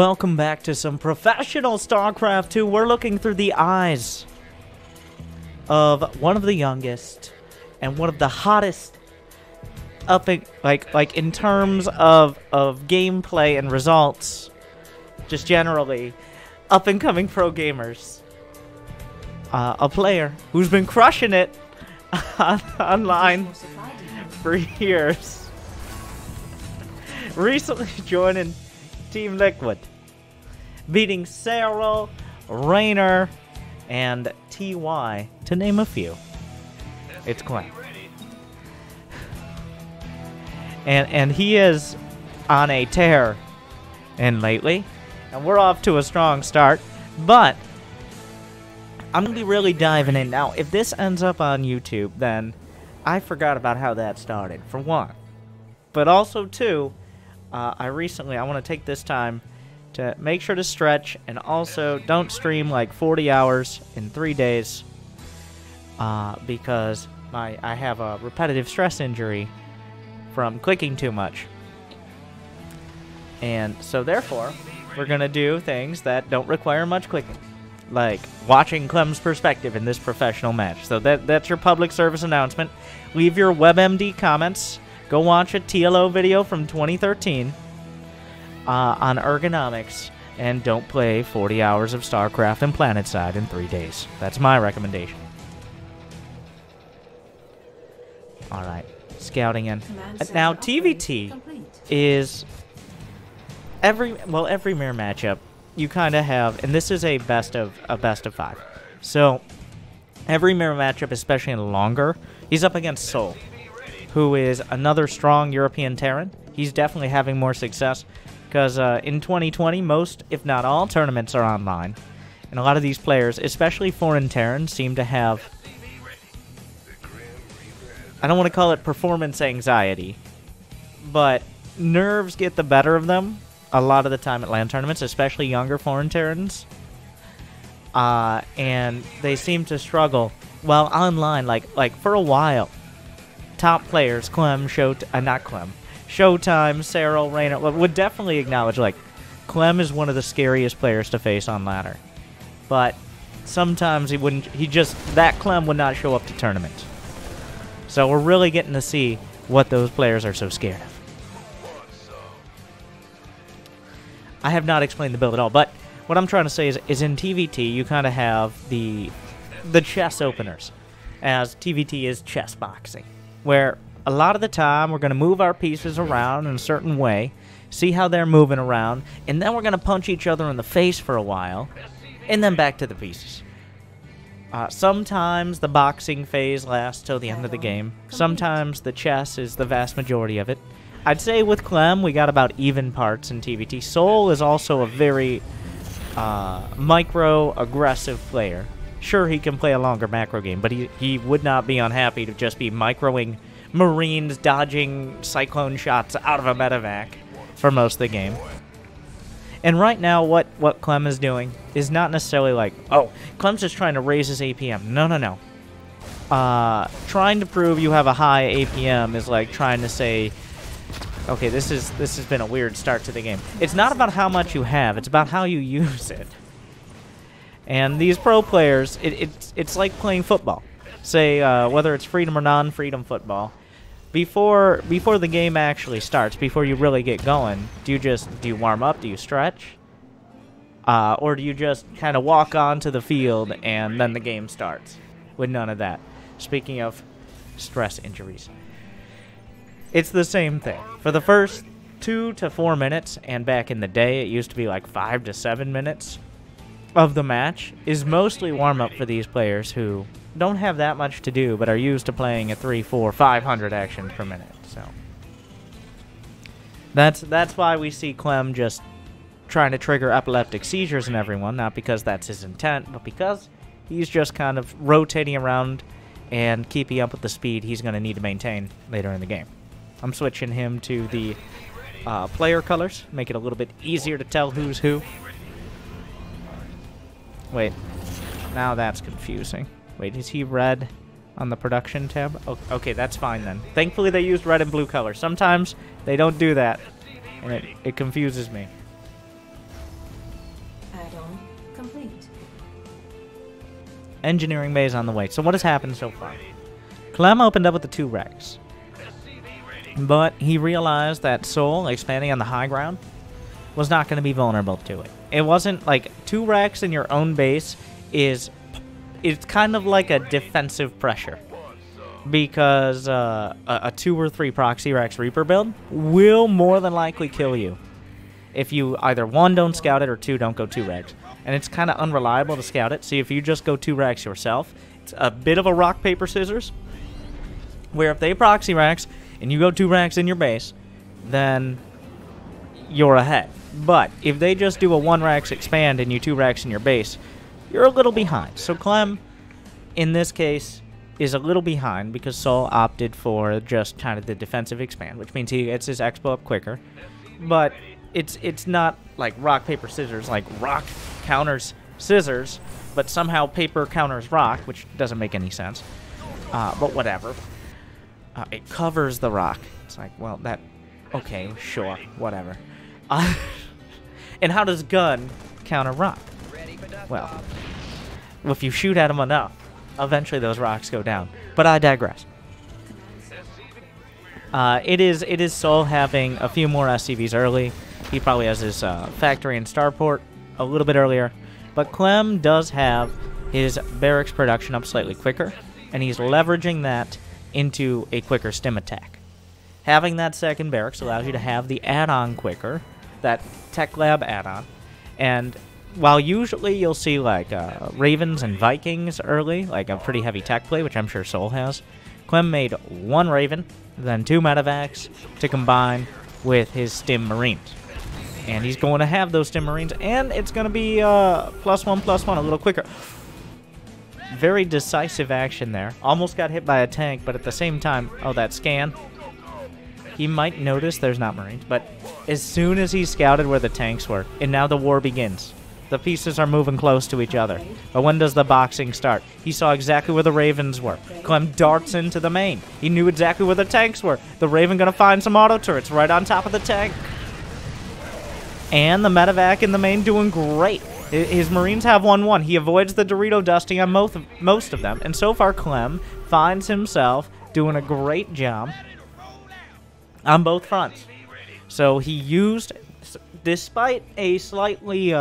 Welcome back to some professional StarCraft 2. We're looking through the eyes of one of the youngest and one of the hottest up in, like in terms of gameplay and results, just generally up and coming pro gamers. A player who's been crushing it online for years. Recently joining Team Liquid, beating Cyril, Rainer, and TY, to name a few. It's Clem. And he is on a tear and lately, and we're off to a strong start, but I'm going to be really diving in. Now, if this ends up on YouTube, then I forgot about how that started, for one. But also, two, I want to take this time to make sure to stretch, and also don't stream like 40 hours in 3 days because I have a repetitive stress injury from clicking too much. And so therefore, we're going to do things that don't require much clicking, like watching Clem's perspective in this professional match. So that's your public service announcement. Leave your WebMD comments. Go watch a TLO video from 2013 on ergonomics, and don't play 40 hours of StarCraft and PlanetSide in 3 days. That's my recommendation. Alright, scouting in. Now, TVT is every mirror matchup you kind of have, and this is a best of 5. So every mirror matchup, especially in longer, he's up against Sol, who is another strong European Terran. He's definitely having more success because in 2020, most, if not all, tournaments are online. And a lot of these players, especially foreign Terrans, seem to have, I don't want to call it performance anxiety, but nerves get the better of them a lot of the time at LAN tournaments, especially younger foreign Terrans. And they seem to struggle while online, like for a while. Top players, Clem, Showtime, Cyril, Rainer, would definitely acknowledge, like, Clem is one of the scariest players to face on ladder. But sometimes that Clem would not show up to tournaments. So we're really getting to see what those players are so scared of. I have not explained the build at all, but what I'm trying to say is in TVT, you kind of have the chess openers, as TVT is chess boxing, where a lot of the time we're going to move our pieces around in a certain way, see how they're moving around, and then we're going to punch each other in the face for a while, and then back to the pieces. Sometimes the boxing phase lasts till the end of the game. Sometimes the chess is the vast majority of it. I'd say with Clem, we got about even parts in TVT. Sol is also a very micro-aggressive player. Sure, he can play a longer macro game, but he would not be unhappy to just be microing Marines, dodging Cyclone shots out of a medevac for most of the game. And right now, what Clem is doing is not necessarily like, oh, Clem's just trying to raise his APM. No. Trying to prove you have a high APM is like trying to say, okay, this has been a weird start to the game. It's not about how much you have, it's about how you use it. And these pro players, it's like playing football. Say, whether it's freedom or non-freedom football, before the game actually starts, before you really get going, do you warm up, do you stretch? Or do you just kind of walk onto the field and then the game starts? With none of that. Speaking of stress injuries. It's the same thing. For the first 2 to 4 minutes, and back in the day it used to be like 5 to 7 minutes of the match, is mostly warm-up for these players who don't have that much to do, but are used to playing at 3, 4, 500 actions per minute. So that's why we see Clem just trying to trigger epileptic seizures in everyone, not because that's his intent, but because he's just kind of rotating around and keeping up with the speed he's going to need to maintain later in the game. I'm switching him to the player colors, make it a little bit easier to tell who's who. Wait, now that's confusing. Wait, is he red on the production tab? Oh, okay, that's fine then. Thankfully they used red and blue colors. Sometimes they don't do that, and it confuses me. Add-on complete. Engineering bay is on the way. So what has happened so far? Clem opened up with the 2 wrecks. But he realized that Sol, expanding on the high ground, was not going to be vulnerable to it. It wasn't like 2 wrecks in your own base it's kind of like a defensive pressure. Because a 2 or 3 proxy Rex Reaper build will more than likely kill you. If you either 1, don't scout it, or 2, don't go 2 Rex. And it's kind of unreliable to scout it, so if you just go 2 Rex yourself, it's a bit of a rock, paper, scissors. Where if they proxy Rex, and you go 2 Rex in your base, then you're ahead. But if they just do a 1 Rex expand and you 2 Rex in your base, you're a little behind. So Clem, in this case, is a little behind because Sol opted for just kind of the defensive expand, which means he gets his expo up quicker. But it's not like rock, paper, scissors, like rock counters scissors, but somehow paper counters rock, which doesn't make any sense. But whatever. It covers the rock. It's like, well, that... Okay, sure, whatever. And how does gun counter rock? Well, if you shoot at them enough, eventually those rocks go down. But I digress. It is Sol having a few more SCVs early. He probably has his factory and starport a little bit earlier. But Clem does have his barracks production up slightly quicker, and he's leveraging that into a quicker stim attack. Having that second barracks allows you to have the add-on quicker, that Tech Lab add-on, and while usually you'll see like Ravens and Vikings early, like a pretty heavy tech play, which I'm sure Sol has, Clem made 1 Raven, then 2 medevacs to combine with his Stim Marines. And he's going to have those Stim Marines, and it's going to be +1/+1 a little quicker. Very decisive action there. Almost got hit by a tank, but at the same time, oh, that scan. He might notice there's not Marines, but as soon as he scouted where the tanks were, and now the war begins. The pieces are moving close to each other. But when does the boxing start? He saw exactly where the Ravens were. Clem darts into the main. He knew exactly where the tanks were. The Raven gonna find some auto turrets right on top of the tank. And the medevac in the main doing great. His Marines have 1-1. He avoids the Dorito dusting on most of them. And so far, Clem finds himself doing a great job on both fronts. So he used, despite a slightly,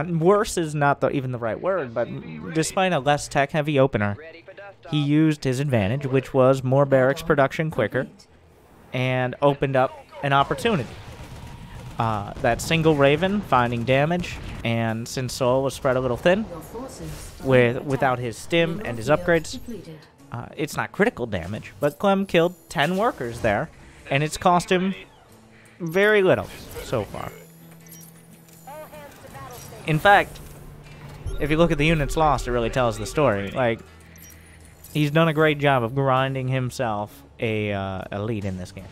worse is not even the right word, but despite a less tech-heavy opener, he used his advantage, which was more barracks production quicker, and opened up an opportunity. That single Raven finding damage, and since Sol was spread a little thin, without his stim and his upgrades, it's not critical damage, but Clem killed 10 workers there, and it's cost him very little so far. In fact, if you look at the units lost, it really tells the story. Like, he's done a great job of grinding himself a lead in this game.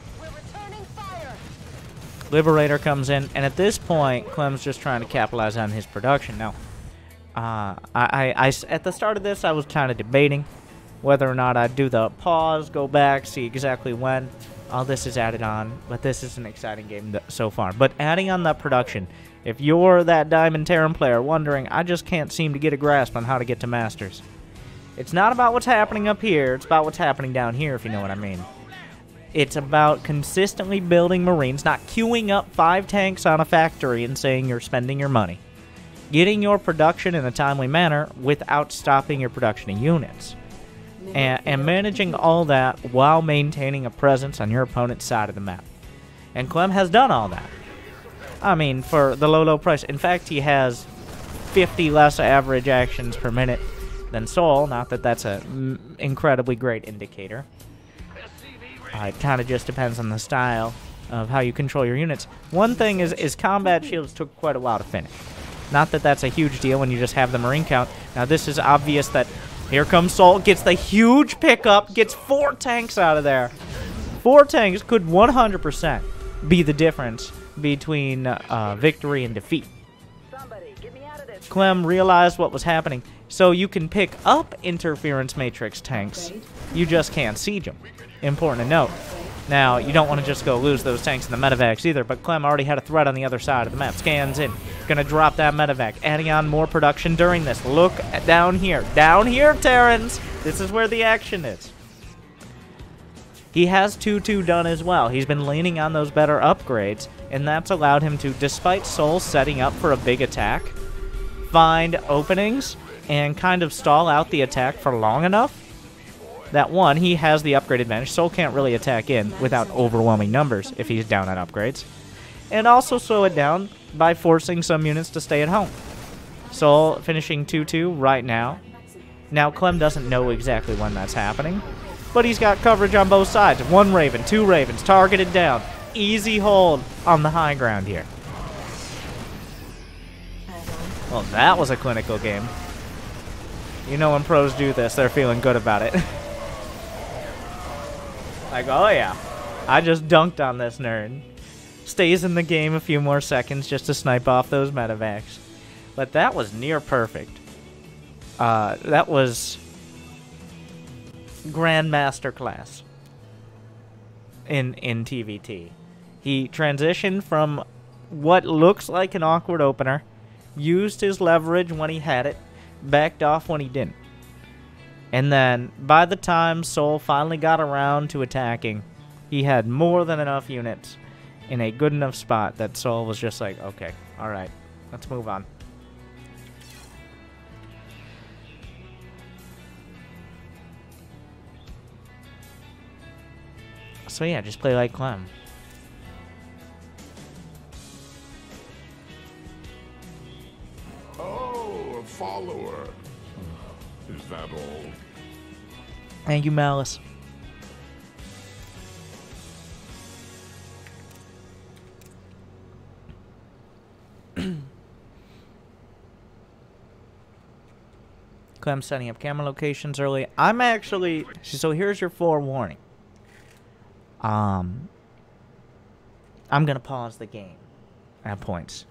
Liberator comes in, and at this point, Clem's just trying to capitalize on his production. Now, at the start of this, I was kind of debating whether or not I'd do the pause, go back, see exactly when all this is added on, but this is an exciting game so far. But adding on that production, if you're that Diamond Terran player wondering, I just can't seem to get a grasp on how to get to Masters. It's not about what's happening up here, it's about what's happening down here, if you know what I mean. It's about consistently building Marines, not queuing up 5 tanks on a factory and saying you're spending your money. Getting your production in a timely manner without stopping your production of units. And managing all that while maintaining a presence on your opponent's side of the map. And Clem has done all that. I mean, for the low price. In fact, he has 50 less average actions per minute than Sol. Not that that's an incredibly great indicator. It kind of just depends on the style of how you control your units. One thing is combat shields took quite a while to finish. Not that that's a huge deal when you just have the Marine count. Now this is obvious that here comes Sol, gets the huge pickup, gets 4 tanks out of there. 4 tanks could 100% be the difference between victory and defeat. Clem realized what was happening, so you can pick up interference matrix tanks. You just can't siege them. Important to note. Now, you don't want to just go lose those tanks in the medevacs either, but Clem already had a threat on the other side of the map. Scans in. Gonna drop that medevac, adding on more production during this. Look down here. Down here, Terrans! This is where the action is. He has 2-2 done as well. He's been leaning on those better upgrades, and that's allowed him to, despite Soul setting up for a big attack, find openings and kind of stall out the attack for long enough that, one, he has the upgrade advantage. Soul can't really attack in without overwhelming numbers if he's down on upgrades. And also slow it down by forcing some units to stay at home. Soul finishing 2-2 right now. Now, Clem doesn't know exactly when that's happening, but he's got coverage on both sides. 1 Raven, 2 Ravens, targeted down. Easy hold on the high ground here. Well, that was a clinical game. You know when pros do this, they're feeling good about it. Like, oh yeah, I just dunked on this nerd. Stays in the game a few more seconds just to snipe off those medevacs. But that was near perfect. That was Grandmaster class in TVT. He transitioned from what looks like an awkward opener, used his leverage when he had it, backed off when he didn't. And then, by the time Soul finally got around to attacking, he had more than enough units in a good enough spot that Soul was just like, okay, alright, let's move on. So yeah, just play like Clem. Oh, a follower. Is that all? Thank you, Malice. Clem setting up camera locations early. I'm actually... So here's your forewarning. I'm going to pause the game at points.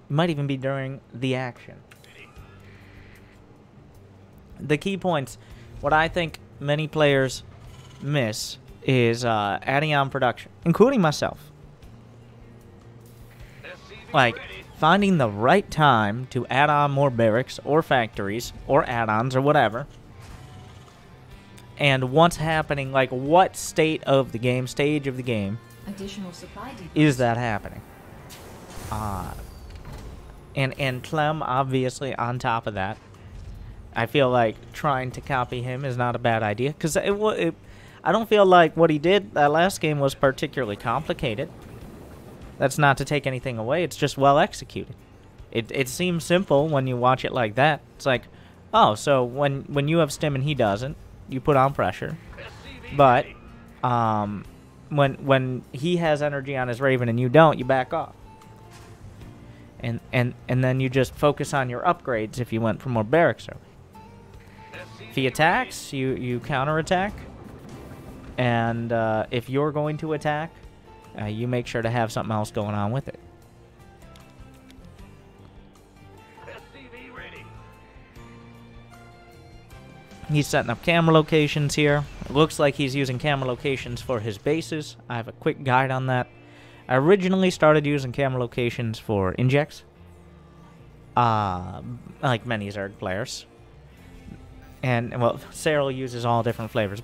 It might even be during the action. The key points, what I think many players miss is adding on production, including myself. Like, finding the right time to add on more barracks or factories or add-ons or whatever. And what's happening, like what state of the game, stage of the game, additional supply is that happening? And Clem, obviously, on top of that. I feel like trying to copy him is not a bad idea, because I don't feel like what he did that last game was particularly complicated. That's not to take anything away, it's just well executed. It seems simple when you watch it like that. It's like, oh, so when you have stim and he doesn't, you put on pressure. But when he has energy on his Raven and you don't, you back off. And then you just focus on your upgrades if you went for more barracks early. If he attacks, you counterattack. And if you're going to attack, you make sure to have something else going on with it. He's setting up camera locations here. It looks like he's using camera locations for his bases. I have a quick guide on that. I originally started using camera locations for injects. Like many Zerg players. And, well, Cyril uses all different flavors.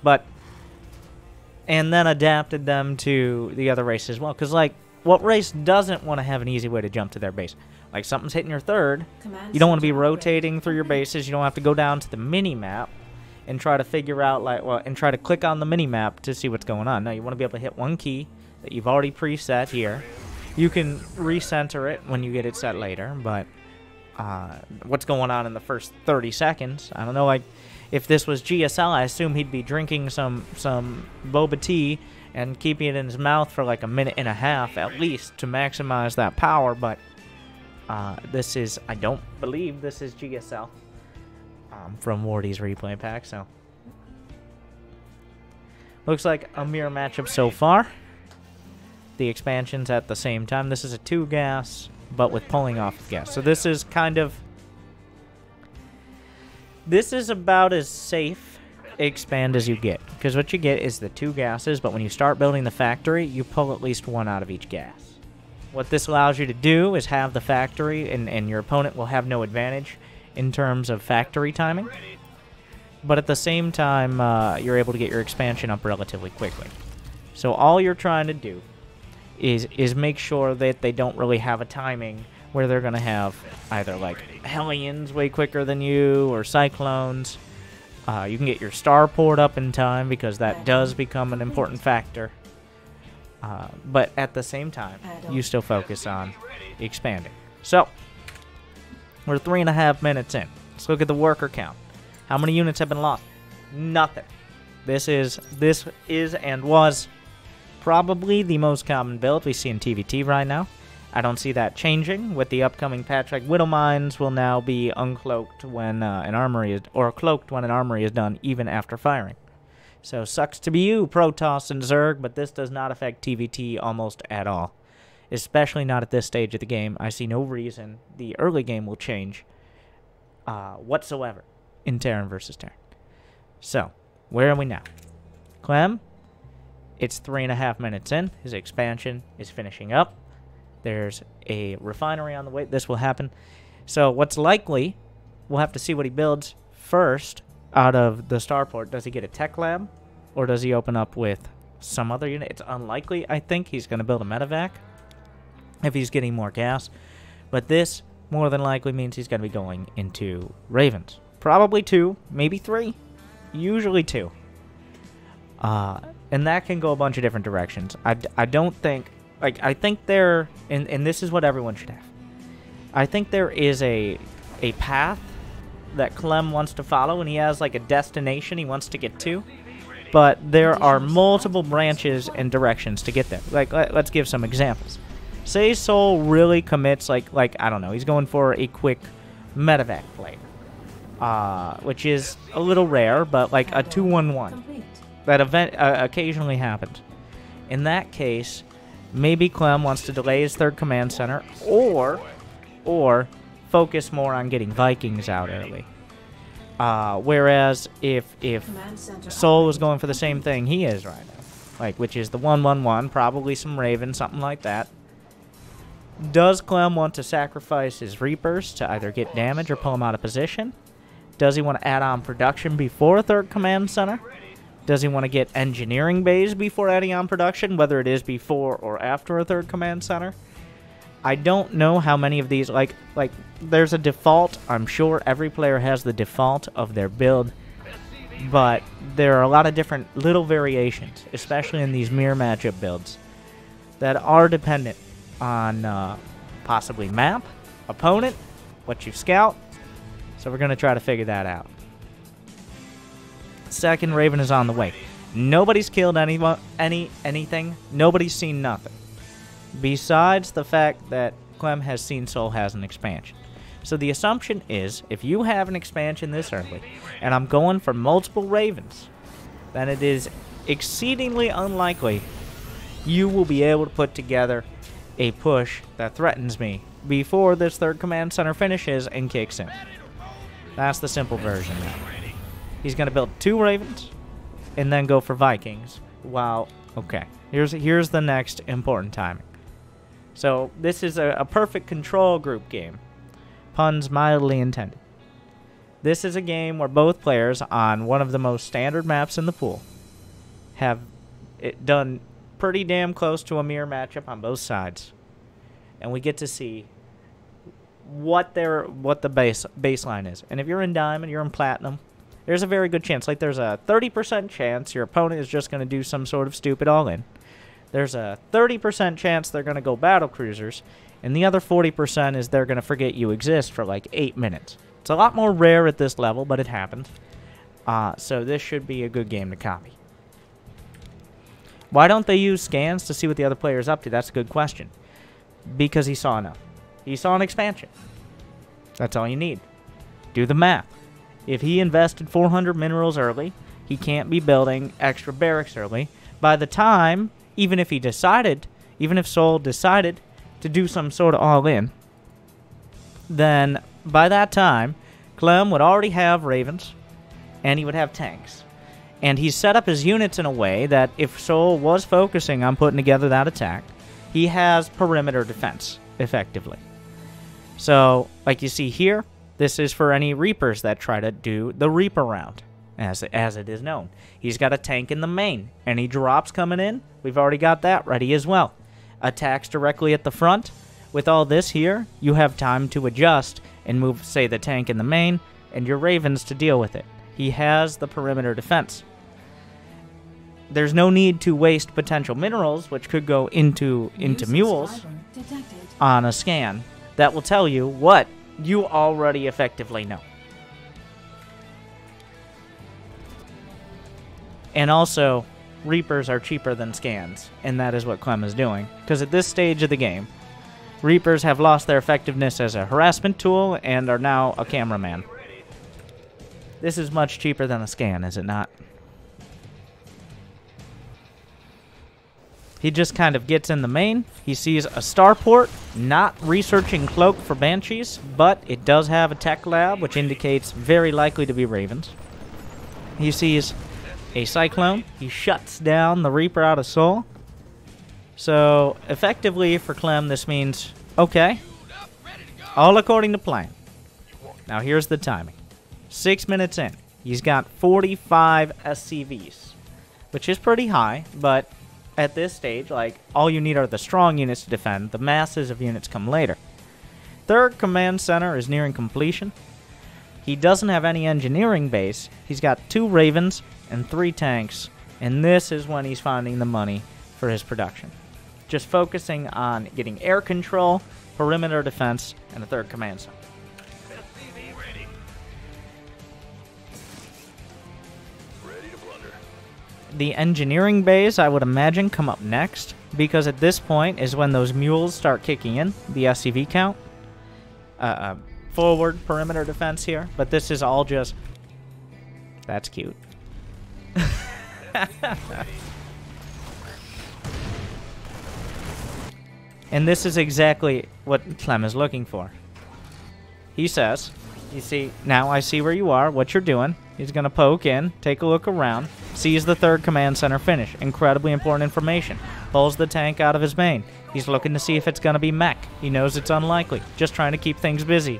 And then adapted them to the other races as well. Because, like, what race doesn't want to have an easy way to jump to their base? Like, something's hitting your third. You don't want to be rotating through your bases. You don't have to go down to the mini-map and try to figure out, like, well, and try to click on the mini-map to see what's going on. No, you want to be able to hit one key that you've already preset here. You can recenter it when you get it set later, but what's going on in the first 30 seconds? I don't know, like, if this was GSL, I assume he'd be drinking some boba tea and keeping it in his mouth for like a minute and a half at least to maximize that power, but this is, I don't believe this is GSL from Wardy's replay pack, so. Looks like a mirror matchup so far. The expansions at the same time. This is a 2-gas, but with pulling off gas. So this is kind of... This is about as safe expand as you get. Because what you get is the 2 gases, but when you start building the factory, you pull at least 1 out of each gas. What this allows you to do is have the factory, and your opponent will have no advantage in terms of factory timing. But at the same time, you're able to get your expansion up relatively quickly. So all you're trying to do is make sure that they don't really have a timing where they're going to have either like Hellions way quicker than you or Cyclones. You can get your starport up in time because that does become an important factor. But at the same time, you still focus on expanding. So, we're 3.5 minutes in. Let's look at the worker count. How many units have been lost? Nothing. This is and was probably the most common build we see in TVT right now. I don't see that changing with the upcoming patch. Like Widow Mines will now be uncloaked when an armory is, or cloaked when an armory is done, even after firing. So sucks to be you, Protoss and Zerg, but this does not affect TVT almost at all. Especially not at this stage of the game. I see no reason the early game will change whatsoever in Terran versus Terran. So, where are we now? Clem, it's 3.5 minutes in. His expansion is finishing up. There's a refinery on the way. This will happen. So what's likely, we'll have to see what he builds first out of the starport. Does he get a tech lab? Or does he open up with some other unit? It's unlikely, I think. He's going to build a medevac if he's getting more gas. But this more than likely means he's going to be going into Ravens. Probably 2, maybe 3. Usually 2. And that can go a bunch of different directions. I don't think... Like, I think there... And this is what everyone should have. I think there is a path that Clem wants to follow, and he has, like, a destination he wants to get to. But there are multiple branches and directions to get there. Like, let's give some examples. Say Sol really commits, like I don't know, he's going for a quick medevac play. Which is a little rare, but like a 2-1-1. That event occasionally happens. In that case, maybe Clem wants to delay his third command center, or focus more on getting Vikings out early. Whereas if Sol was going for the same thing he is right now, like which is the 1-1-1, probably some Raven, something like that. Does Clem want to sacrifice his Reapers to either get damage or pull him out of position? Does he want to add on production before a third command center? Does he want to get engineering bays before adding on production, whether it is before or after a third command center? I don't know how many of these, like there's a default. I'm sure every player has the default of their build, but there are a lot of different little variations, especially in these mirror matchup builds, that are dependent on possibly map, opponent, what you scout. So we're going to try to figure that out. Second Raven is on the way. Nobody's killed anything. Nobody's seen nothing. Besides the fact that Clem has seen Sol has an expansion. So the assumption is, if you have an expansion this early, and I'm going for multiple Ravens, then it is exceedingly unlikely you will be able to put together a push that threatens me before this third command center finishes and kicks in. That's the simple version now. He's going to build 2 Ravens and then go for Vikings. Wow. Okay. Here's the next important timing. So this is a perfect control group game. Puns mildly intended. This is a game where both players on one of the most standard maps in the pool have it done pretty damn close to a mirror matchup on both sides. And we get to see what the baseline is. And if you're in Diamond, you're in Platinum, there's a very good chance. Like, there's a 30% chance your opponent is just going to do some sort of stupid all-in. There's a 30% chance they're going to go battle cruisers. And the other 40% is they're going to forget you exist for like 8 minutes. It's a lot more rare at this level, but it happens. So this should be a good game to copy. Why don't they use scans to see what the other player is up to? That's a good question. Because he saw enough. He saw an expansion. That's all you need. Do the math. If he invested 400 minerals early, he can't be building extra barracks early. By the time, even if Sol decided to do some sort of all-in, then by that time, Clem would already have Ravens, and he would have tanks. And he's set up his units in a way that if Sol was focusing on putting together that attack, he has perimeter defense, effectively. So, like you see here, this is for any Reapers that try to do the Reaper round, as it is known. He's got a tank in the main. Any drops coming in, we've already got that ready as well. Attacks directly at the front. With all this here, you have time to adjust and move, say, the tank in the main, and your Ravens to deal with it. He has the perimeter defense. There's no need to waste potential minerals, which could go into mules, on a scan that will tell you what you already effectively know. And also, Reapers are cheaper than scans, and that is what Clem is doing. Because at this stage of the game, Reapers have lost their effectiveness as a harassment tool and are now a cameraman. This is much cheaper than a scan, is it not? He just kind of gets in the main. He sees a starport, not researching Cloak for Banshees, but it does have a tech lab, which indicates very likely to be Ravens. He sees a Cyclone. He shuts down the Reaper out of Soul. So, effectively, for Clem, this means, okay, all according to plan. Now, here's the timing. 6 minutes in, he's got 45 SCVs, which is pretty high, but at this stage, like, all you need are the strong units to defend. The masses of units come later. Third command center is nearing completion. He doesn't have any engineering base. He's got 2 Ravens and 3 tanks, and this is when he's finding the money for his production. Just focusing on getting air control, perimeter defense, and a third command center. The engineering bays, I would imagine, come up next, because at this point is when those mules start kicking in, the SCV count. Forward perimeter defense here, but this is all just... That's cute. And this is exactly what Clem is looking for. He says, you see, now I see where you are, what you're doing. He's going to poke in, take a look around, sees the third command center finish. Incredibly important information. Pulls the tank out of his main. He's looking to see if it's going to be mech. He knows it's unlikely. Just trying to keep things busy.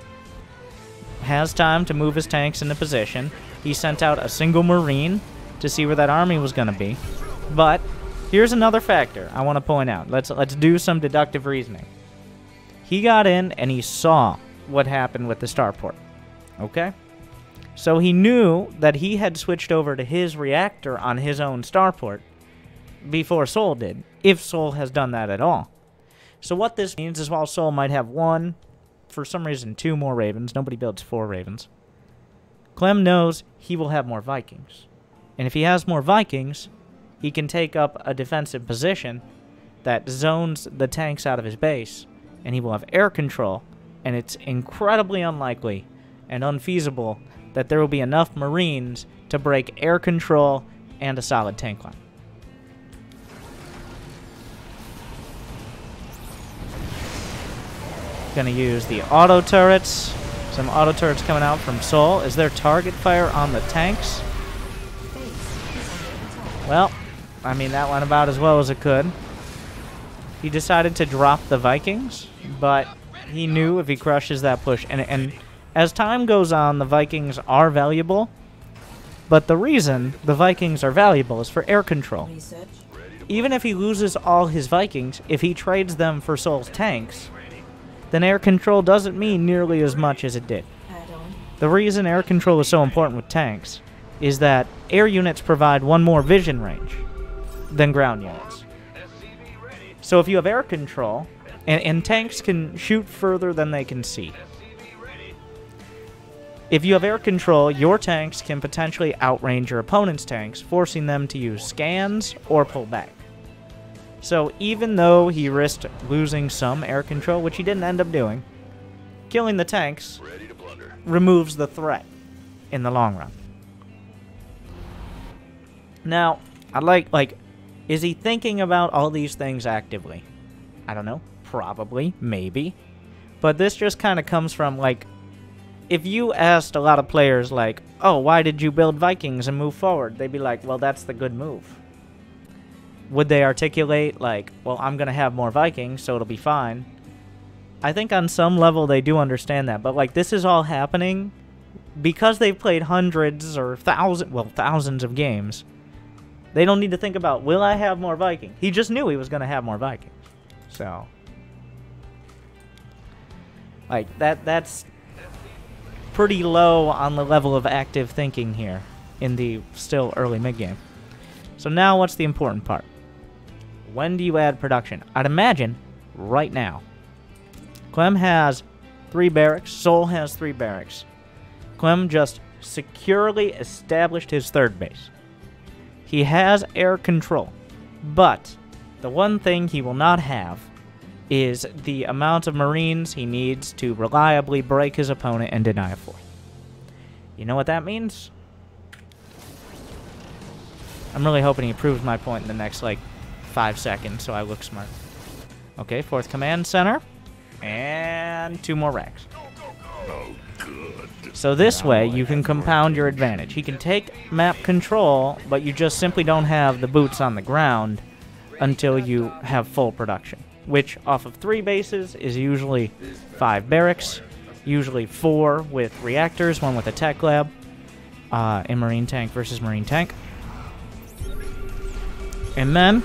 Has time to move his tanks into position. He sent out a single Marine to see where that army was going to be. But here's another factor I want to point out. Let's do some deductive reasoning. He got in and he saw what happened with the starport. Okay? So he knew that he had switched over to his reactor on his own starport before Sol did, if Sol has done that at all. So what this means is while Sol might have 1, for some reason 2 more Ravens, nobody builds 4 Ravens, Clem knows he will have more Vikings. And if he has more Vikings, he can take up a defensive position that zones the tanks out of his base, and he will have air control, and it's incredibly unlikely and unfeasible that there will be enough Marines to break air control and a solid tank line. Gonna use the auto turrets. Some auto turrets coming out from Sol. Is there target fire on the tanks? Well, I mean, that went about as well as it could. He decided to drop the Vikings, but he knew if he crushes that push, and as time goes on, the Vikings are valuable, but the reason the Vikings are valuable is for air control. Even if he loses all his Vikings, if he trades them for Sol's tanks, then air control doesn't mean nearly as much as it did. The reason air control is so important with tanks is that air units provide 1 more vision range than ground units. So if you have air control, and tanks can shoot further than they can see. If you have air control, your tanks can potentially outrange your opponent's tanks, forcing them to use scans or pull back. So even though he risked losing some air control, which he didn't end up doing, killing the tanks removes the threat in the long run. Now, I'd like, is he thinking about all these things actively? I don't know. Probably. Maybe. But this just kind of comes from, like, if you asked a lot of players, like, oh, why did you build Vikings and move forward? They'd be like, well, that's the good move. would they articulate, like, well, I'm going to have more Vikings, so it'll be fine? I think on some level they do understand that. But, like, this is all happening because they've played hundreds or thousands of games. They don't need to think about, will I have more Vikings? He just knew he was going to have more Vikings. So, like, that's pretty low on the level of active thinking here in the still early mid-game. So now what's the important part? When do you add production? I'd imagine right now. Clem has 3 barracks. Sol has 3 barracks. Clem just securely established his 3rd base. He has air control, but the one thing he will not have is the amount of Marines he needs to reliably break his opponent and deny a 4th. You know what that means? I'm really hoping he proves my point in the next, like, 5 seconds, so I look smart. Okay, 4th command center. And 2 more racks. So this way, you can compound your advantage. He can take map control, but you just simply don't have the boots on the ground until you have full production. Which, off of 3 bases, is usually 5 barracks. Usually 4 with reactors, 1 with a tech lab. In Marine tank versus Marine tank. And then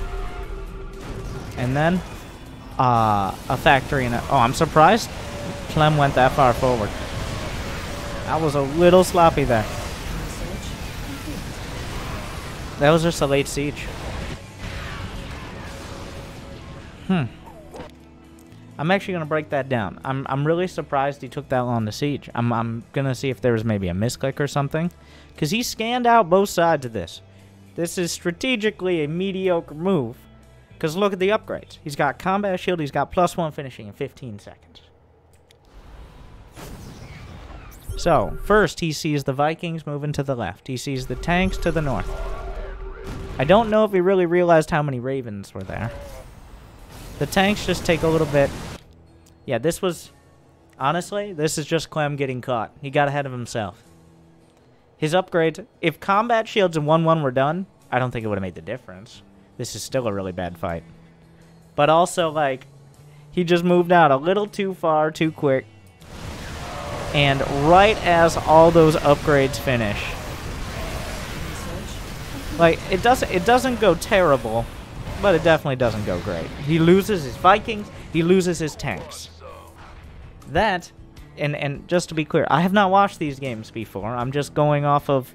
a factory and a... Oh, I'm surprised Clem went that far forward. That was a little sloppy there. That was just a late siege. I'm actually going to break that down. I'm really surprised he took that long to siege. I'm going to see if there was maybe a misclick or something. Because he scanned out both sides of this. This is strategically a mediocre move. Because look at the upgrades. He's got combat shield. He's got +1 finishing in 15 seconds. So, first he sees the Vikings moving to the left. He sees the tanks to the north. I don't know if he really realized how many Ravens were there. The tanks just take a little bit. Yeah, this was... Honestly, this is just Clem getting caught. He got ahead of himself. His upgrades... If combat shields and 1-1 were done, I don't think it would have made the difference. This is still a really bad fight. But also, like, he just moved out a little too far, too quick. And right as all those upgrades finish... Like, it doesn't go terrible, but it definitely doesn't go great. He loses his Vikings, he loses his tanks. That, and just to be clear, I have not watched these games before. I'm just going off of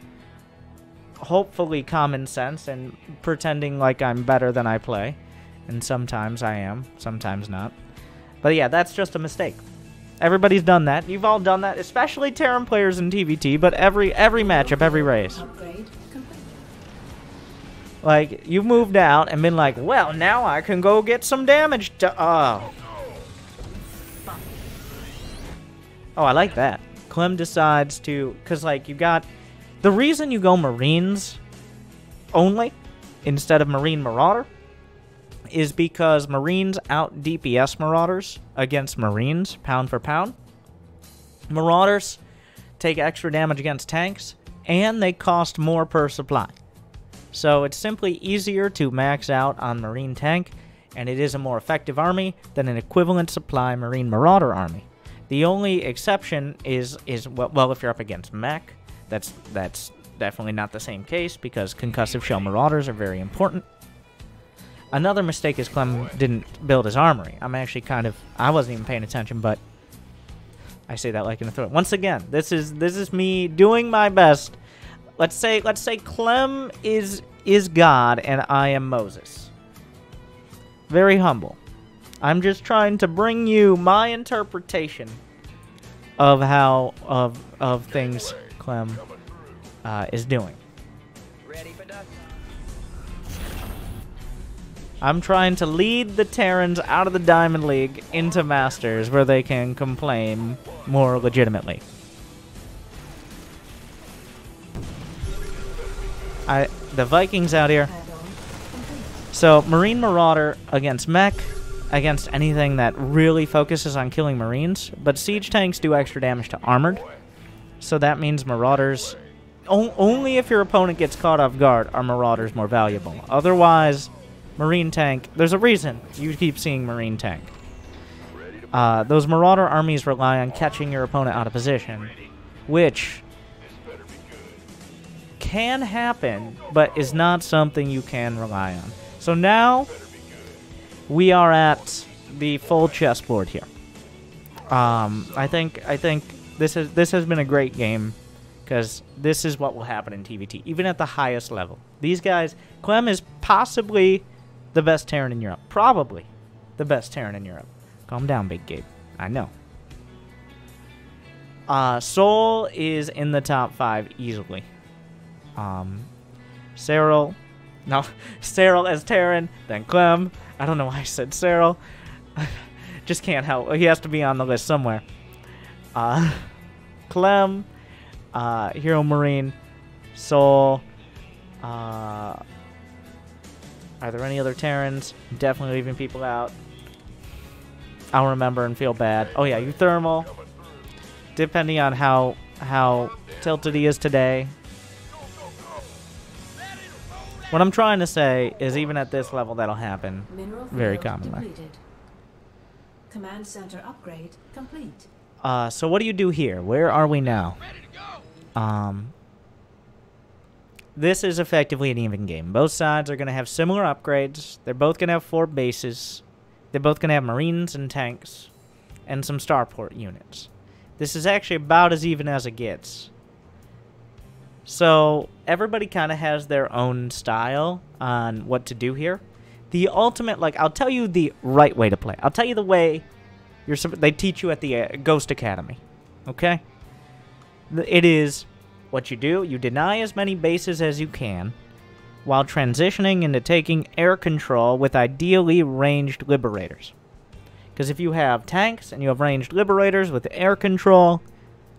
hopefully common sense and pretending like I'm better than I play. And sometimes I am, sometimes not. But yeah, that's just a mistake. Everybody's done that. You've all done that, especially Terran players in TVT, but every matchup, every race. Like, you've moved out and been like, well, now I can go get some damage to... Oh, I like that. Clem decides to... Because, like, you got... The reason you go Marines only instead of Marine Marauder is because Marines out DPS Marauders against Marines, pound for pound. Marauders take extra damage against tanks, and they cost more per supply. So it's simply easier to max out on Marine tank, and it is a more effective army than an equivalent supply Marine Marauder army. The only exception is well, if you're up against mech, that's definitely not the same case because concussive shell Marauders are very important. Another mistake is Clem didn't build his armory. I'm actually I wasn't even paying attention, but I say that like in a throat. Once again, this is me doing my best. Let's say Clem is God and I am Moses. Very humble. I'm just trying to bring you my interpretation of how of things Clem is doing. I'm trying to lead the Terrans out of the Diamond League into Masters where they can complain more legitimately. The Vikings out here. So, Marine Marauder against mech, against anything that really focuses on killing Marines, but siege tanks do extra damage to armored. So that means Marauders... Only if your opponent gets caught off guard are Marauders more valuable. Otherwise, Marine tank. There's a reason you keep seeing Marine tank. Those Marauder armies rely on catching your opponent out of position, which can happen, but is not something you can rely on. So now we are at the full chessboard here. I think this has been a great game, because this is what will happen in TVT, even at the highest level. These guys, Clem is possibly the best Terran in Europe. Probably the best Terran in Europe. Calm down, Big Gabe. I know. Sol is in the top 5 easily. Cyril. No, Cyril as Terran, then Clem. I don't know why I said Cyril. Just can't help. He has to be on the list somewhere. Clem, Hero Marine, Sol. Are there any other Terrans? I'm definitely leaving people out. I'll remember and feel bad. Oh yeah, Euthermal. Depending on how tilted he is today. What I'm trying to say is, even at this level, that'll happen very commonly. Command center upgrade complete. So what do you do here? Where are we now? This is effectively an even game. Both sides are going to have similar upgrades. They're both going to have 4 bases. They're both going to have Marines and tanks and some starport units. This is actually about as even as it gets. So everybody kind of has their own style on what to do here. The ultimate, like, I'll tell you the right way to play. I'll tell you the way they teach you at the Ghost Academy. Okay? It is what you do. You deny as many bases as you can while transitioning into taking air control with ideally ranged liberators. Because if you have tanks and you have ranged liberators with air control,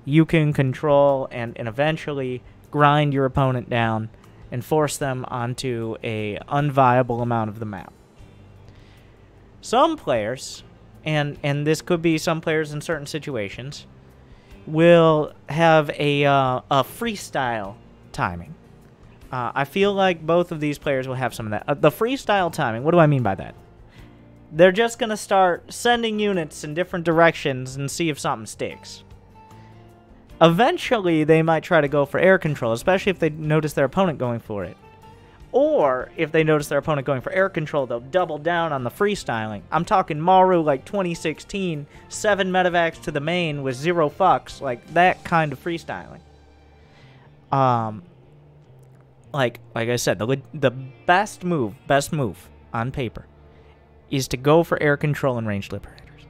you can control and eventually grind your opponent down and force them onto a unviable amount of the map. Some players, and this could be some players in certain situations, will have a freestyle timing. I feel like both of these players will have some of that. The freestyle timing, what do I mean by that? They're just going to start sending units in different directions and see if something sticks. Eventually, they might try to go for air control, especially if they notice their opponent going for it. Or, if they notice their opponent going for air control, they'll double down on the freestyling. I'm talking Maru like 2016, 7 medevacs to the main with 0 fucks, like that kind of freestyling. Like I said, the best move on paper is to go for air control and ranged liberators.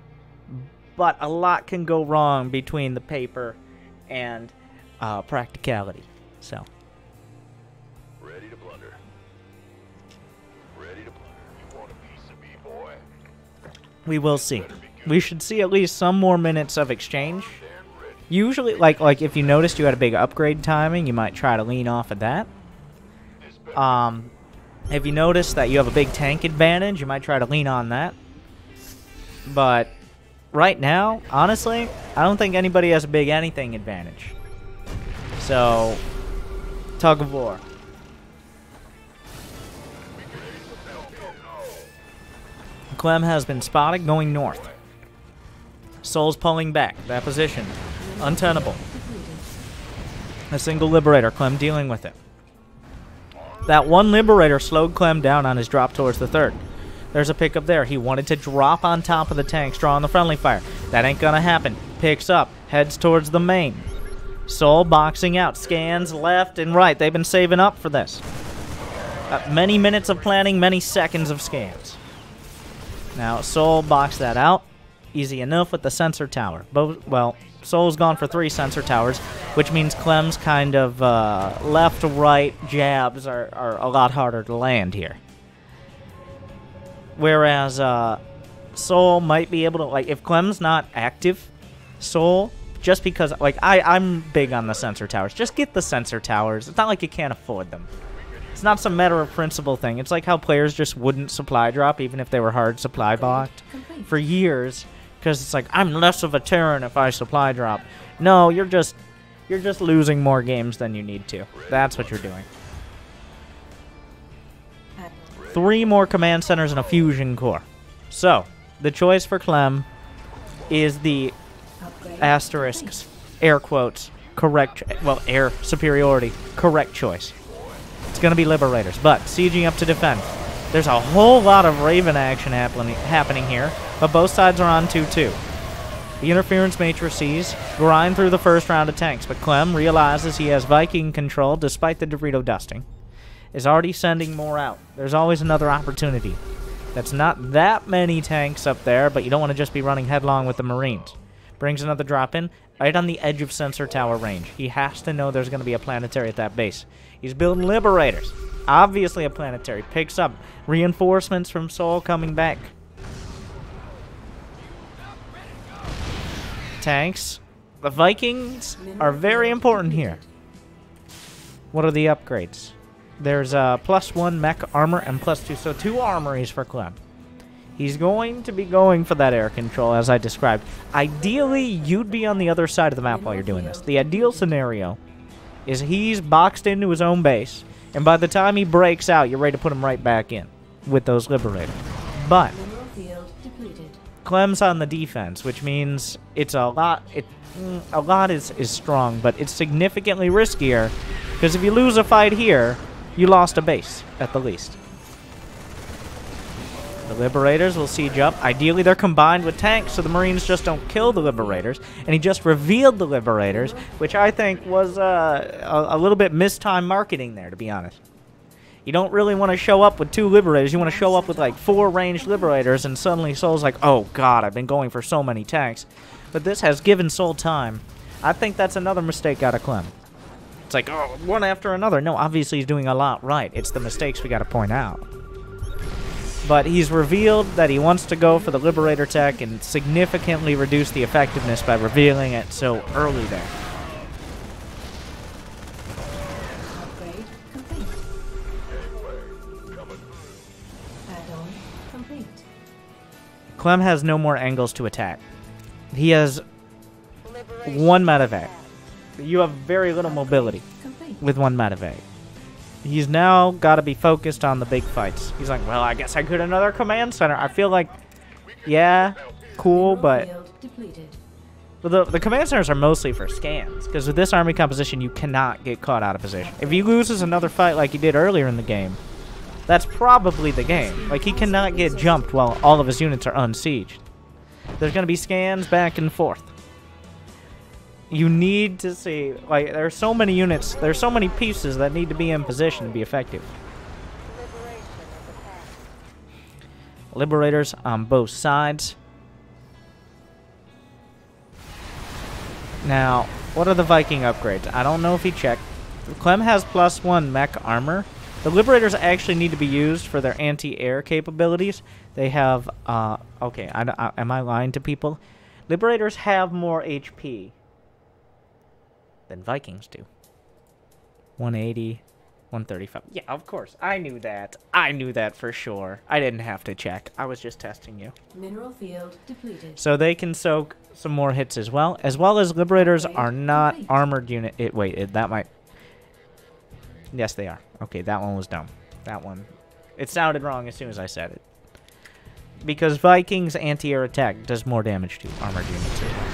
But a lot can go wrong between the paper and practicality. So Ready to blunder. Ready to blunder. You want a piece of me, boy? we will see. We should see at least some more minutes of exchange. Usually, like if you noticed you had a big upgrade timing, you might try to lean off of that. If you notice that you have a big tank advantage, you might try to lean on that. But right now, honestly, I don't think anybody has a big anything advantage. So, tug of war. Clem has been spotted going north. Sol's pulling back. That position. Untenable. A single liberator. Clem dealing with it. That one liberator slowed Clem down on his drop towards the 3rd. There's a pickup there. He wanted to drop on top of the tanks, draw on the friendly fire. That ain't gonna happen. Picks up. Heads towards the main. Sol boxing out. Scans left and right. They've been saving up for this. Many minutes of planning, many seconds of scans. Now, Sol boxed that out. Easy enough with the sensor tower. Well, Sol's gone for 3 sensor towers, which means Clem's kind of left-right jabs are a lot harder to land here. Whereas Sol might be able to, like, if Clem's not active, Sol, just because, like, I'm big on the sensor towers. Just get the sensor towers. It's not like you can't afford them. It's not some matter of principle thing. It's like how players just wouldn't supply drop even if they were hard supply blocked for years. Because it's like, I'm less of a Terran if I supply drop. No, you're just losing more games than you need to. That's what you're doing. 3 more command centers and a fusion core. So, the choice for Clem is the asterisks, air quotes, correct, well, air superiority, correct choice. It's going to be Liberators, but sieging up to defend. There's a whole lot of Raven action happening here, but both sides are on 2-2. The interference matrices grind through the first round of tanks, but Clem realizes he has Viking control despite the Dorito dusting. Is already sending more out. There's always another opportunity. That's not that many tanks up there, but you don't want to just be running headlong with the Marines. Brings another drop in, right on the edge of sensor tower range. He has to know there's going to be a planetary at that base. He's building Liberators. Obviously a planetary. Picks up reinforcements from Sol coming back. Tanks. The Vikings are very important here. What are the upgrades? There's +1 mech armor and +2, so 2 armories for Clem. He's going to be going for that air control, as I described. Ideally, you'd be on the other side of the map while you're doing this. The ideal scenario is he's boxed into his own base, and by the time he breaks out, you're ready to put him right back in with those Liberators. But Clem's on the defense, which means it's a lot. A lot is strong, but it's significantly riskier, because if you lose a fight here, you lost a base, at the least. The Liberators will siege up. Ideally, they're combined with tanks, so the Marines just don't kill the Liberators. And he just revealed the Liberators, which I think was a little bit mistimed marketing there, to be honest. You don't really want to show up with 2 Liberators. You want to show up with, like, 4 ranged Liberators, and suddenly Sol's like, oh, God, I've been going for so many tanks. But this has given Sol time. I think that's another mistake out of Clem. It's like, oh, one after another. No, obviously he's doing a lot right. It's the mistakes we got to point out. But he's revealed that he wants to go for the Liberator tech and significantly reduce the effectiveness by revealing it so early there. Upgrade complete. Add-on complete. Clem has no more angles to attack. He has 1 medevac. You have very little mobility with 1 medevac. He's now got to be focused on the big fights. He's like, well, I guess I could another command center. I feel like, yeah, cool, but the command centers are mostly for scans, because with this army composition, you cannot get caught out of position. If he loses another fight like he did earlier in the game, that's probably the game. Like, he cannot get jumped while all of his units are unsieged. There's going to be scans back and forth. You need to see, like, there are so many units, there's so many pieces that need to be in position to be effective. Liberators on both sides. Now, what are the Viking upgrades? I don't know if he checked. Clem has +1 mech armor. The Liberators actually need to be used for their anti-air capabilities. They have, okay, am I lying to people? Liberators have more HP than Vikings do. 180, 135. Yeah, of course. I knew that. I knew that for sure. I didn't have to check. I was just testing you. Mineral field depleted. So they can soak some more hits as well. As Liberators are not armored unit. That might... Yes, they are. Okay, that one was dumb. That one... It sounded wrong as soon as I said it. Because Vikings' anti-air attack does more damage to armored units as well.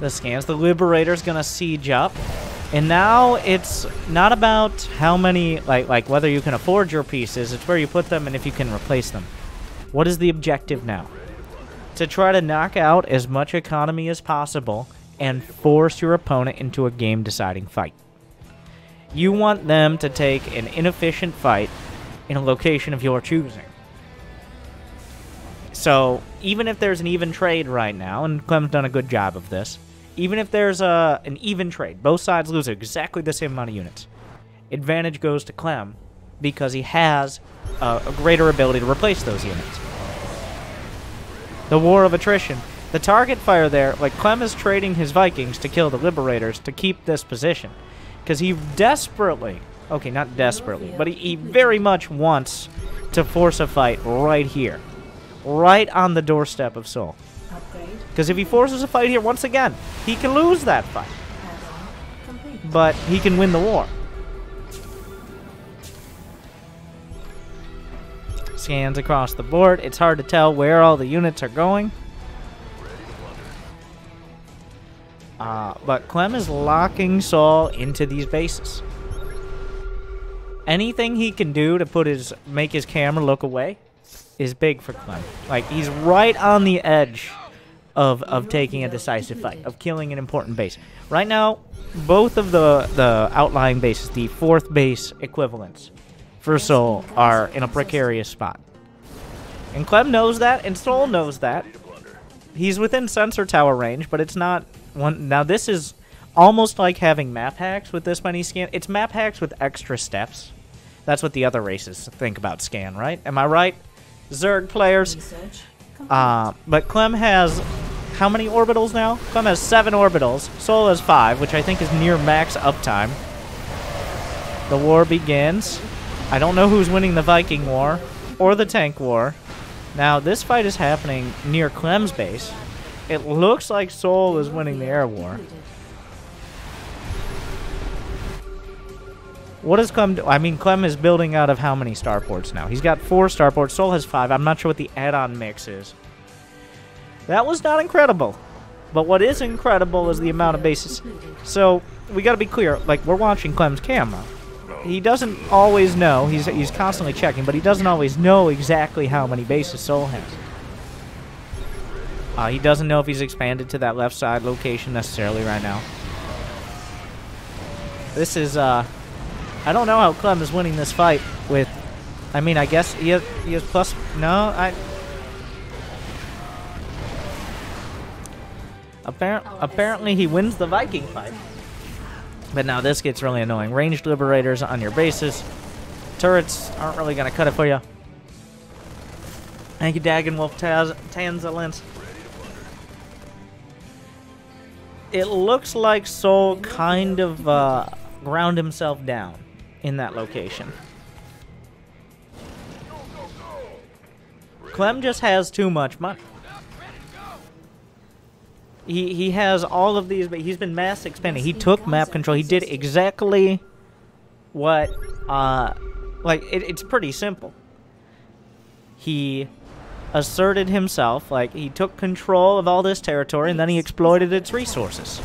The scans. The Liberator's gonna siege up. And now it's not about how many, like whether you can afford your pieces, it's where you put them and if you can replace them. What is the objective now? To try to knock out as much economy as possible and force your opponent into a game-deciding fight. You want them to take an inefficient fight in a location of your choosing. So, even if there's an even trade right now, and Clem's done a good job of this, even if there's an even trade, both sides lose exactly the same amount of units. Advantage goes to Clem because he has a greater ability to replace those units. The war of attrition. The target fire there, like Clem is trading his Vikings to kill the Liberators to keep this position. Because he desperately, okay, not desperately, but he very much wants to force a fight right here. Right on the doorstep of Sol. Because if he forces a fight here, once again, he can lose that fight. But he can win the war. scans across the board. It's hard to tell where all the units are going. But Clem is locking Sol into these bases. Anything he can do to make his camera look away is big for Clem. Like, he's right on the edge of taking a decisive fight, of killing an important base. Right now, both of the outlying bases, the 4th base equivalents for Sol, are in a precarious spot. And Clem knows that, and Sol knows that. He's within sensor tower range, but it's not one. Now, this is almost like having map hacks with this many scan. It's map hacks with extra steps. That's what the other races think about scan, right? Am I right? Zerg players. But Clem has how many orbitals now? Clem has 7 orbitals. Sol has 5, which I think is near max uptime. The war begins. I don't know who's winning the Viking war or the tank war. Now, this fight is happening near Clem's base. It looks like Sol is winning the air war. What does Clem do? I mean, Clem is building out of how many starports now? He's got 4 starports. Sol has 5. I'm not sure what the add-on mix is. That was not incredible. But what is incredible is the amount of bases. So, we gotta be clear. Like, we're watching Clem's camera. He doesn't always know. He's constantly checking, but he doesn't always know exactly how many bases Sol has. He doesn't know if he's expanded to that left side location necessarily right now. This is, I don't know how Clem is winning this fight with... I mean, I guess he has plus... No, Apparently he wins the Viking fight. But now this gets really annoying. Ranged liberators on your bases. Turrets aren't really going to cut it for you. Thank you, Dagenwolf Tanzalins. It looks like Sol kind of ground himself down in that location. Clem just has too much money. He has all of these, but he's been mass expanding. He took map control. He did exactly what, like, it's pretty simple. He asserted himself, like, he took control of all this territory, and then he exploited its resources.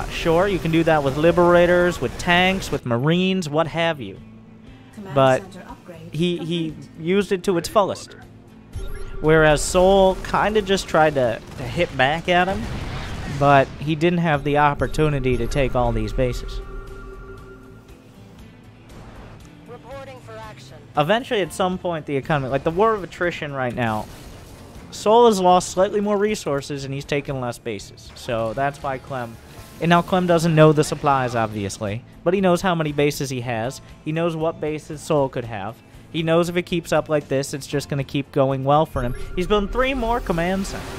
Sure, you can do that with liberators, with tanks, with marines, what have you. But he used it to its fullest. Whereas Sol kind of just tried to hit back at him, but he didn't have the opportunity to take all these bases. Reporting for action. Eventually, at some point, the economy, like the war of attrition right now, Sol has lost slightly more resources and he's taken less bases. So that's why Clem... And now Clem doesn't know the supplies, obviously, but he knows how many bases he has. He knows what bases Sol could have. He knows if it keeps up like this, it's just going to keep going well for him. He's building 3 more command centers.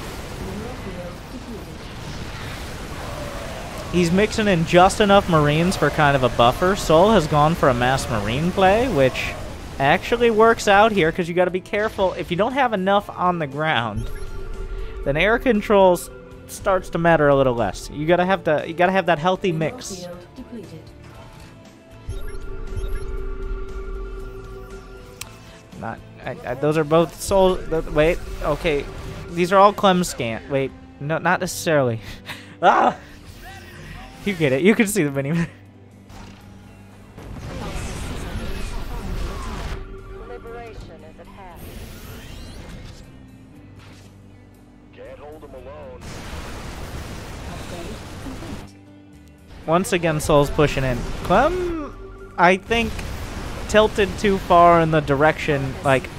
He's mixing in just enough Marines for kind of a buffer. Sol has gone for a mass Marine play, which actually works out here because you got to be careful. If you don't have enough on the ground, then air control starts to matter a little less. You gotta have that healthy mix. Those are both Sol. Wait, okay. These are all Clem scan. Wait, no, not necessarily. Ah! You get it. You can see the mini. Liberation is at hand. Can't hold him alone. Once again, Sol's pushing in. Clem, I think, tilted too far in the direction, like...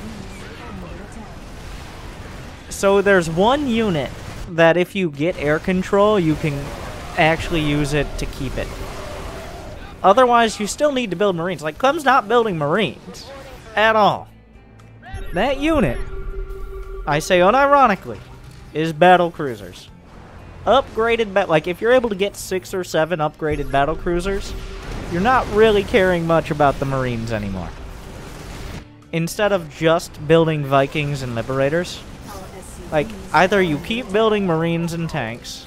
So there's one unit that if you get air control, you can actually use it to keep it. Otherwise, you still need to build Marines. Like, Clem's not building Marines at all. That unit, I say unironically, is battle cruisers. Upgraded, like, if you're able to get 6 or 7 upgraded battle cruisers, you're not really caring much about the Marines anymore. Instead of just building Vikings and Liberators, like, either you keep building Marines and tanks,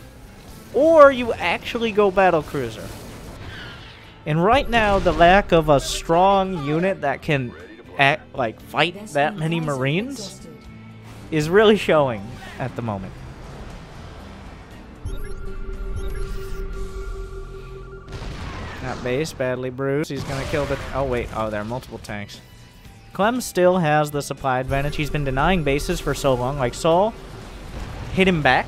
or you actually go battle cruiser. And right now, the lack of a strong unit that can fight Vessel that many visor Marines exhausted. is really showing at the moment. That base badly bruised. He's gonna kill the. Oh wait. Oh, there are multiple tanks. Clem still has the supply advantage. He's been denying bases for so long. Like Soul hit him back,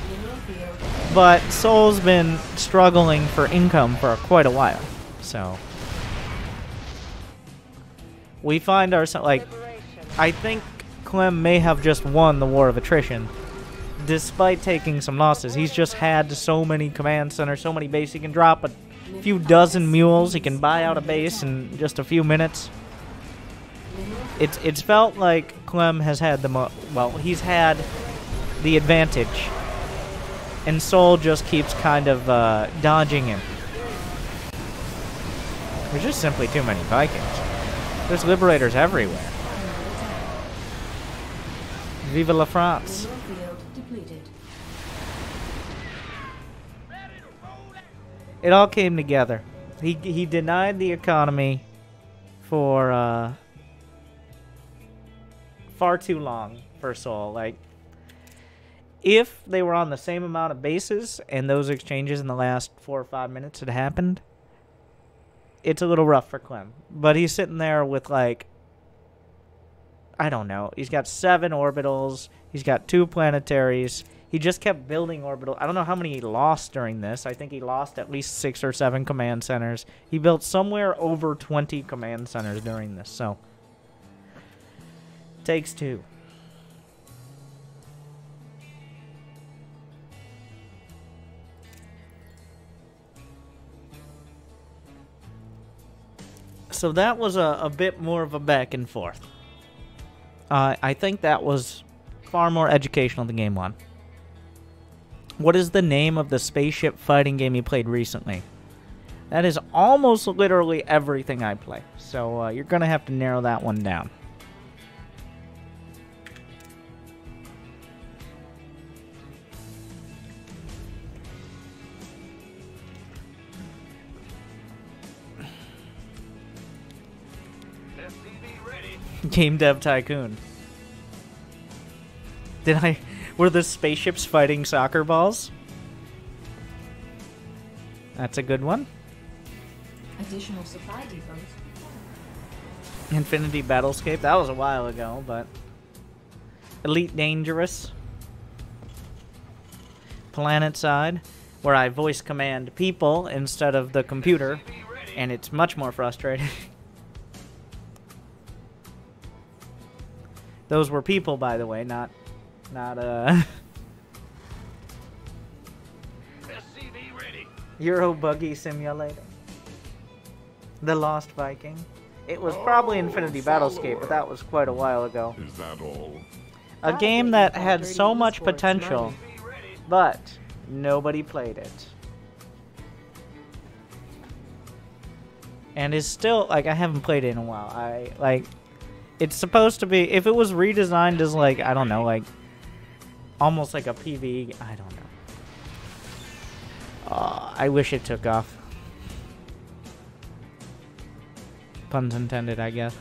Mineral field. but Soul's been struggling for income for quite a while. So we find ourselves like. Liberation. I think Clem may have just won the war of attrition, despite taking some losses. He's just had so many command centers, so many bases. He can drop a few dozen mules. He can buy out a base in just a few minutes. It's felt like Clem has had he's had the advantage, and Soul just keeps kind of dodging him. There's just simply too many Vikings. There's liberators everywhere. Vive la France. Mineral field depleted. It all came together. He denied the economy for far too long for Soul. Like, if they were on the same amount of bases and those exchanges in the last 4 or 5 minutes had happened, it's a little rough for Clem. But he's sitting there with, like, I don't know. He's got 7 orbitals. He's got 2 planetaries. He just kept building orbital. I don't know how many he lost during this. I think he lost at least 6 or 7 command centers. He built somewhere over 20 command centers during this. So, takes 2. So that was a bit more of a back and forth. I think that was far more educational than Game 1. What is the name of the spaceship fighting game you played recently? That is almost literally everything I play. So you're going to have to narrow that one down. Game Dev Tycoon. Were the spaceships fighting soccer balls? That's a good one. Additional supply depots. Infinity Battlescape. That was a while ago, but Elite Dangerous. Planetside, where I voice command people instead of the computer, and it's much more frustrating. Those were people, by the way, not Euro Buggy Simulator. The Lost Viking. It was probably Infinity Battlescape, but that was quite a while ago. Is that all? A game that had so much potential, but nobody played it. And is still, like, I haven't played it in a while. It's supposed to be, if it was redesigned as, like, I don't know, like, almost like a PvE, I don't know. I wish it took off. Puns intended, I guess.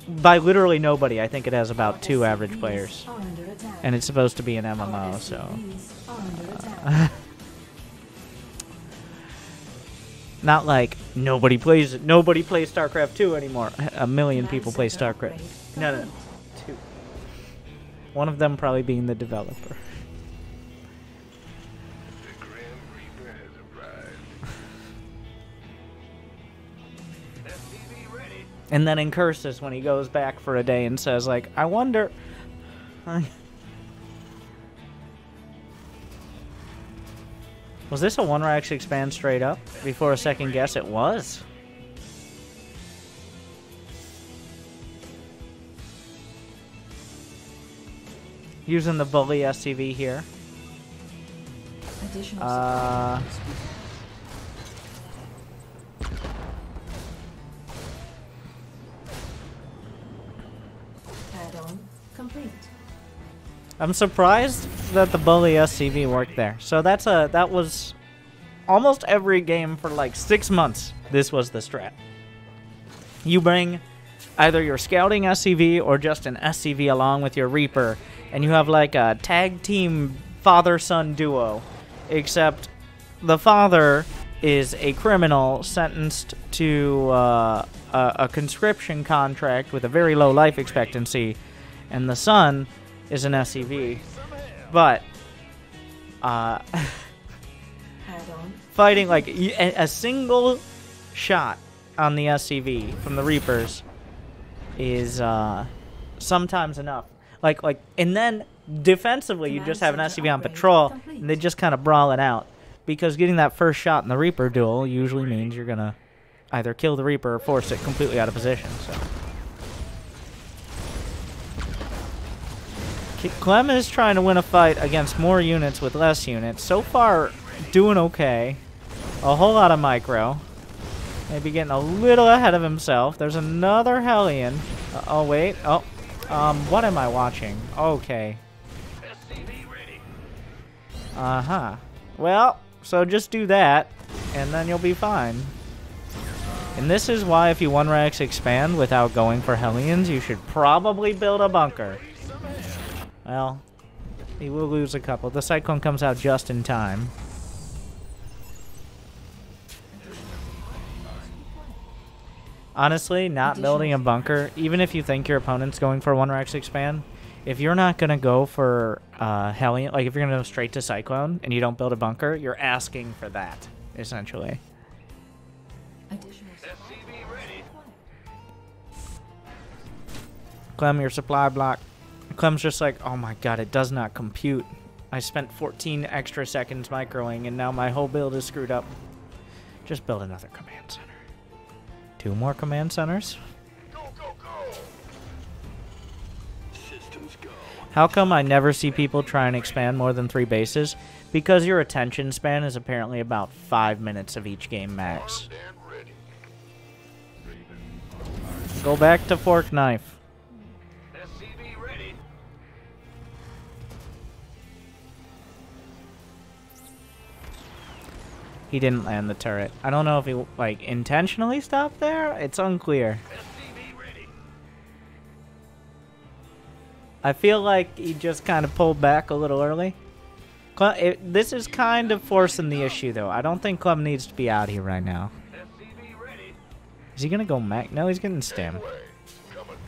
By literally nobody, I think it has about 2 average players. Are under attack. And it's supposed to be an Our MMO, so... SCVs are under attack. Not like nobody plays it. Nobody plays StarCraft 2 anymore. A million people play Center StarCraft. upgrade No, 2. One of them probably being the developer. The Grim Reaper has arrived. And then in Curses, when he goes back for a day and says, like, I wonder... Was this a one where I actually expand straight up? Before a second guess, it was. Using the Bully SCV here. Additional supply depots. Add-on complete. I'm surprised that the Bully SCV worked there. So that was almost every game for like 6 months. This was the strat. You bring either your scouting SCV or just an SCV along with your Reaper, and you have like a tag team father-son duo, except the father is a criminal sentenced to a conscription contract with a very low life expectancy, and the son is an SCV. But Add-on. fighting like a single shot on the SCV from the Reapers is sometimes enough. Like, and then defensively, you just have an SCV on patrol, and they just kind of brawl it out. Because getting that first shot in the Reaper duel usually means you're gonna either kill the Reaper or force it completely out of position. So, Clem is trying to win a fight against more units with less units. So far, doing okay. A whole lot of micro. Maybe getting a little ahead of himself. There's another Hellion. Oh, wait. Oh. What am I watching? Okay. Uh-huh. Well, so just do that, and then you'll be fine. And this is why if you 1-Rex expand without going for Hellions, you should probably build a bunker. Well, he will lose a couple. The Cyclone comes out just in time. Honestly, not building a bunker, even if you think your opponent's going for 1-Rex expand, if you're not going to go for Hellion, like if you're going to go straight to Cyclone and you don't build a bunker, you're asking for that, essentially. Clem, your supply block. Clem's just like, oh my god, it does not compute. I spent 14 extra seconds microing and now my whole build is screwed up. Just build another command center. 2 more command centers. Go, go, go. Systems go. How come I never see people try and expand more than 3 bases? Because your attention span is apparently about 5 minutes of each game max. Armed and ready. Go back to fork knife. SCV ready. He didn't land the turret. I don't know if he like intentionally stopped there. It's unclear. SCV ready. I feel like he just kind of pulled back a little early. This is kind of forcing the issue, though. I don't think Clem needs to be out here right now. SCV ready. Is he gonna go Mac? No, he's getting stem. Way. Coming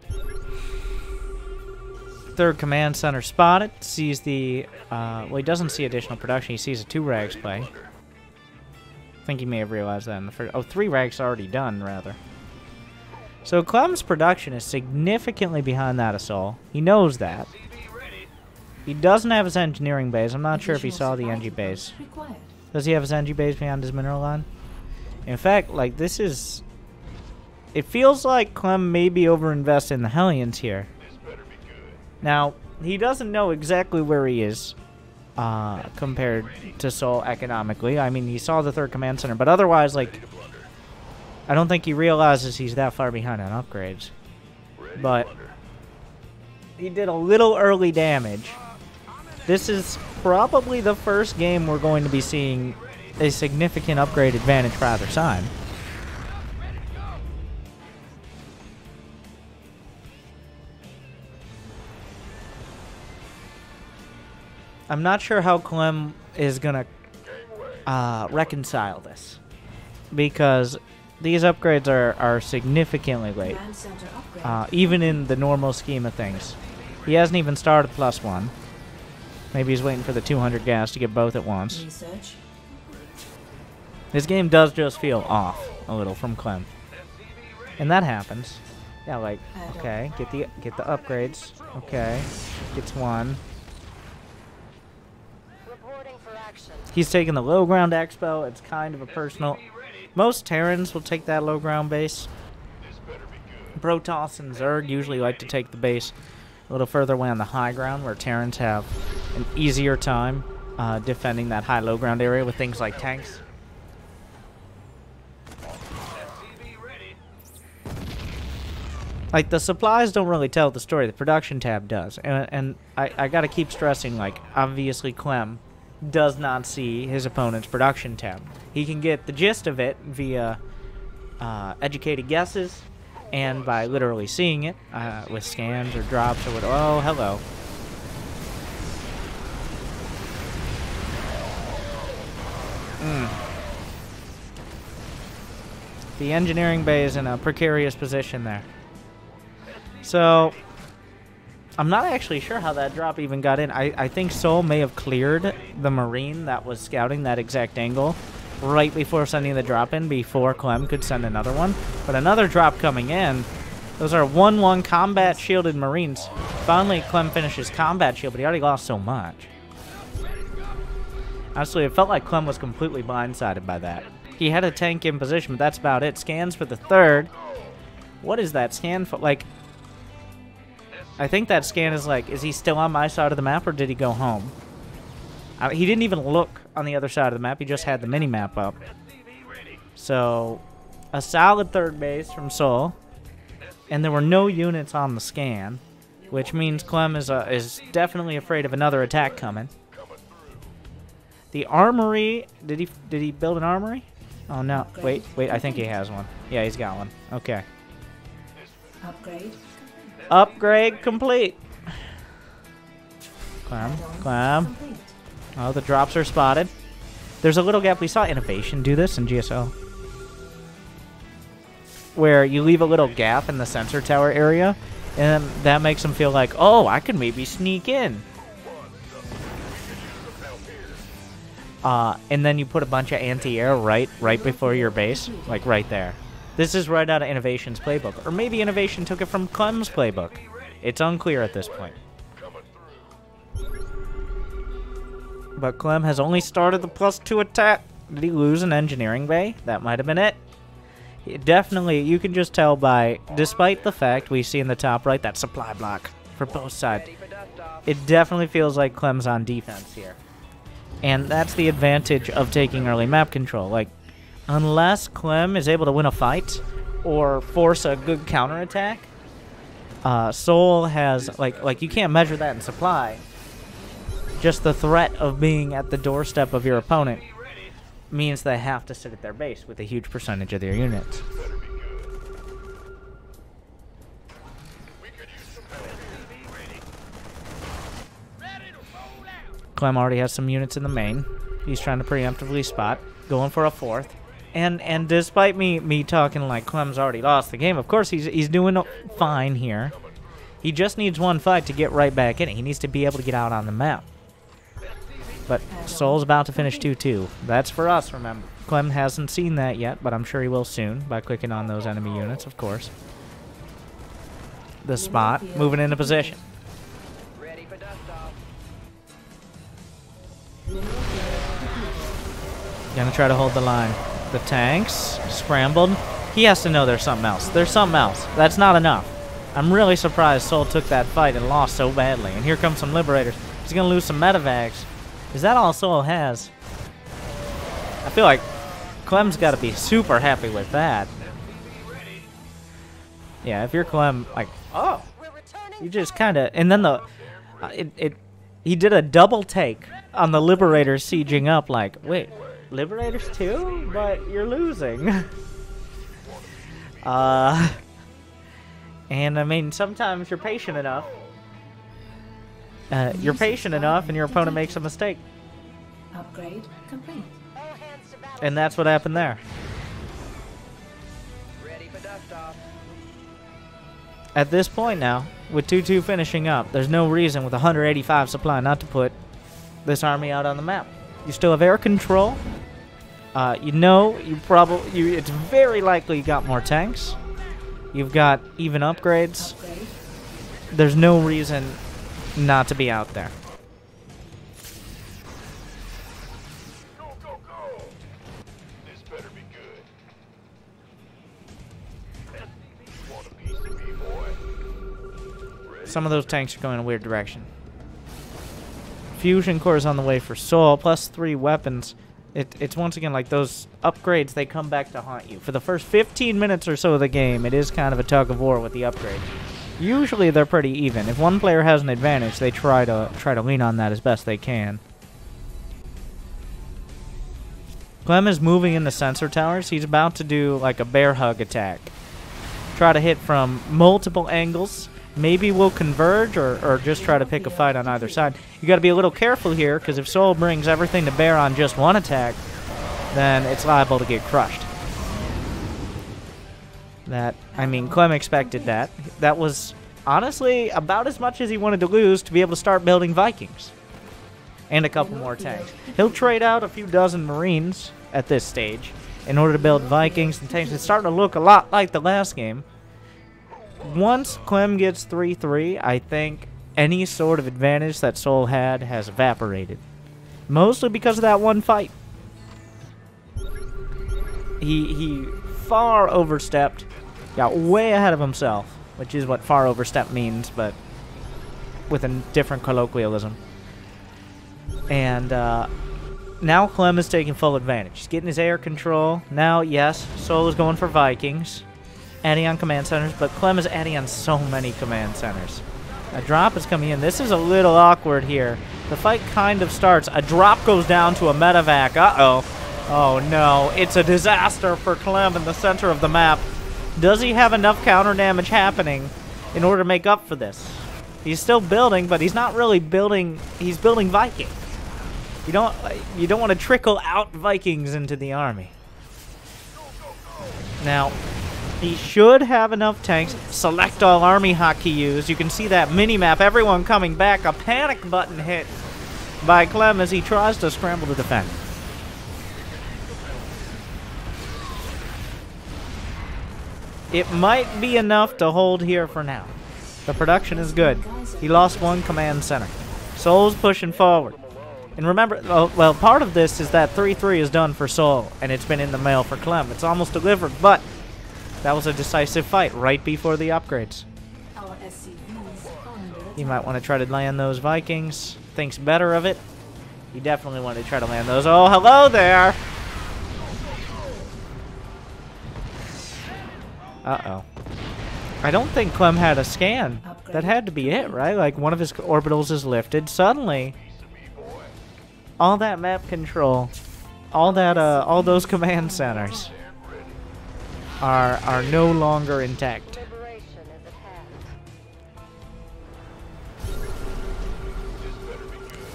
through. Third command center spotted. Sees the well, he doesn't see additional production. He sees a 2 rags play. I think he may have realized that in the first. Oh, 3 rags already done, rather. So Clem's production is significantly behind that of Sol. He knows that. He doesn't have his engineering base. I'm not sure if he saw the NG base. Required. Does he have his NG base behind his mineral line? In fact, like, this is... It feels like Clem may be overinvested in the Hellions here. This better be good. Now, he doesn't know exactly where he is compared to Sol economically. I mean, he saw the 3rd command center, but otherwise, like, I don't think he realizes he's that far behind on upgrades. Ready, But Blunder. he did a little early damage. This is probably the first game we're going to be seeing a significant upgrade advantage for either side. I'm not sure how Clem is going to reconcile this, because these upgrades are significantly late, Command center upgrade. even in the normal scheme of things. He hasn't even started +1. Maybe he's waiting for the 200 gas to get both at once. Research. This game does just feel off a little from Clem, and that happens. Yeah, like, okay, get the upgrades. Okay, gets 1. Reporting for action. He's taking the low ground expo. It's kind of a personal. Most Terrans will take that low ground base. This better be good. Protoss and Zerg usually like to take the base a little further away on the high ground, where Terrans have an easier time defending that high low ground area with things like tanks. SCV ready. Like, the supplies don't really tell the story. The production tab does. And I got to keep stressing, like, obviously Clem does not see his opponent's production tab. He can get the gist of it via educated guesses and by literally seeing it with scans or drops or whatever. Oh, hello. The engineering bay is in a precarious position there. So, I'm not actually sure how that drop even got in. I think Sol may have cleared the Marine that was scouting that exact angle right before sending the drop in, before Clem could send another one. But another drop coming in. Those are 1-1 combat shielded Marines. Finally, Clem finishes combat shield, but he already lost so much. Honestly, it felt like Clem was completely blindsided by that. He had a tank in position, but that's about it. Scans for the third. What is that scan for? Like, I think that scan is like, is he still on my side of the map or did he go home? He didn't even look on the other side of the map. He just had the mini-map up. So, a solid third base from Sol. And there were no units on the scan, which means Clem is definitely afraid of another attack coming. The armory, did he build an armory? Oh no, wait, I think he has one. Yeah, he's got one. Okay. Upgrade complete. Clem. Oh, the drops are spotted. There's a little gap. We saw Innovation do this in GSO, where you leave a little gap in the sensor tower area, and that makes them feel like, oh, I could maybe sneak in. And then you put a bunch of anti-air right before your base, like right there. This is right out of Innovation's playbook. Or maybe Innovation took it from Clem's playbook. It's unclear at this point. But Clem has only started the +2 attack. Did he lose an engineering bay? That might have been it. Definitely, you can just tell by, despite the fact we see in the top right, that supply block for both sides. It definitely feels like Clem's on defense here. And that's the advantage of taking early map control. Like, unless Clem is able to win a fight or force a good counterattack, Sol has, like you can't measure that in supply. Just the threat of being at the doorstep of your opponent means they have to sit at their base with a huge percentage of their units. Clem already has some units in the main. He's trying to preemptively spot, going for a fourth. And despite me talking like Clem's already lost the game, of course he's doing fine here. He just needs one fight to get right back in it. He needs to be able to get out on the map. But Sol's about to finish 2-2. That's for us, remember. Clem hasn't seen that yet, but I'm sure he will soon by clicking on those enemy units, of course. The spot, moving into position. Ready for dust off. Gonna try to hold the line. The tanks, scrambled. He has to know there's something else. There's something else. That's not enough. I'm really surprised Sol took that fight and lost so badly. And here comes some Liberators. He's gonna lose some medevacs. Is that all Sol has? I feel like Clem's got to be super happy with that. Yeah, if you're Clem, like, oh, you just kind of, and then he did a double take on the Liberators sieging up. Like, wait, Liberators too? But you're losing. And I mean, sometimes you're patient enough. You're patient enough and your opponent makes a mistake. Upgrade complete. And that's what happened there. Ready for dust off. At this point now, with 2-2 finishing up, there's no reason with 185 supply not to put this army out on the map. You still have air control. You know, it's very likely you got more tanks. You've got even upgrades. Upgrade. There's no reason not to be out there. Go, go, go! This better be good. Want a piece of me, boy? Ready? Some of those tanks are going in a weird direction. Fusion core is on the way for Sol, +3 weapons. It's once again like those upgrades, they come back to haunt you. For the first 15 minutes or so of the game, it is kind of a tug of war with the upgrades. Usually they're pretty even. If one player has an advantage, they try to lean on that as best they can. Clem is moving in the sensor towers. He's about to do like a bear hug attack. Try to hit from multiple angles. Maybe we'll converge or just try to pick a fight on either side. You got to be a little careful here, because if Sol brings everything to bear on just one attack, then it's liable to get crushed. I mean, Clem expected that. That was honestly about as much as he wanted to lose to be able to start building Vikings. And a couple more tanks. He'll trade out a few dozen Marines at this stage in order to build Vikings and tanks. It's starting to look a lot like the last game. Once Clem gets 3-3, I think any sort of advantage that Sol had has evaporated. Mostly because of that one fight. He far overstepped, got way ahead of himself, which is what far overstep means, but with a different colloquialism. And now Clem is taking full advantage. He's getting his air control. Now, yes, Sol is going for Vikings, adding on command centers, but Clem is adding on so many command centers. A drop is coming in. This is a little awkward here. The fight kind of starts. A drop goes down to a medevac. Uh-oh. Oh, no. It's a disaster for Clem in the center of the map. Does he have enough counter damage happening in order to make up for this? He's still building, but he's not really building. He's building Vikings. You don't want to trickle out Vikings into the army. Now, he should have enough tanks. Select all army hotkey used. You can see that mini-map. Everyone coming back. A panic button hit by Clem as he tries to scramble to defend. It might be enough to hold here for now. The production is good. He lost one command center. Sol's pushing forward. And remember, well, part of this is that 3-3 is done for Sol, and it's been in the mail for Clem. It's almost delivered, but that was a decisive fight right before the upgrades. He might want to try to land those Vikings. Thinks better of it. He definitely wanted to try to land those. Oh, hello there! Uh-oh. I don't think Clem had a scan. That had to be it, right? Like, one of his orbitals is lifted. Suddenly, all that map control, all those command centers are no longer intact. Liberation is at hand.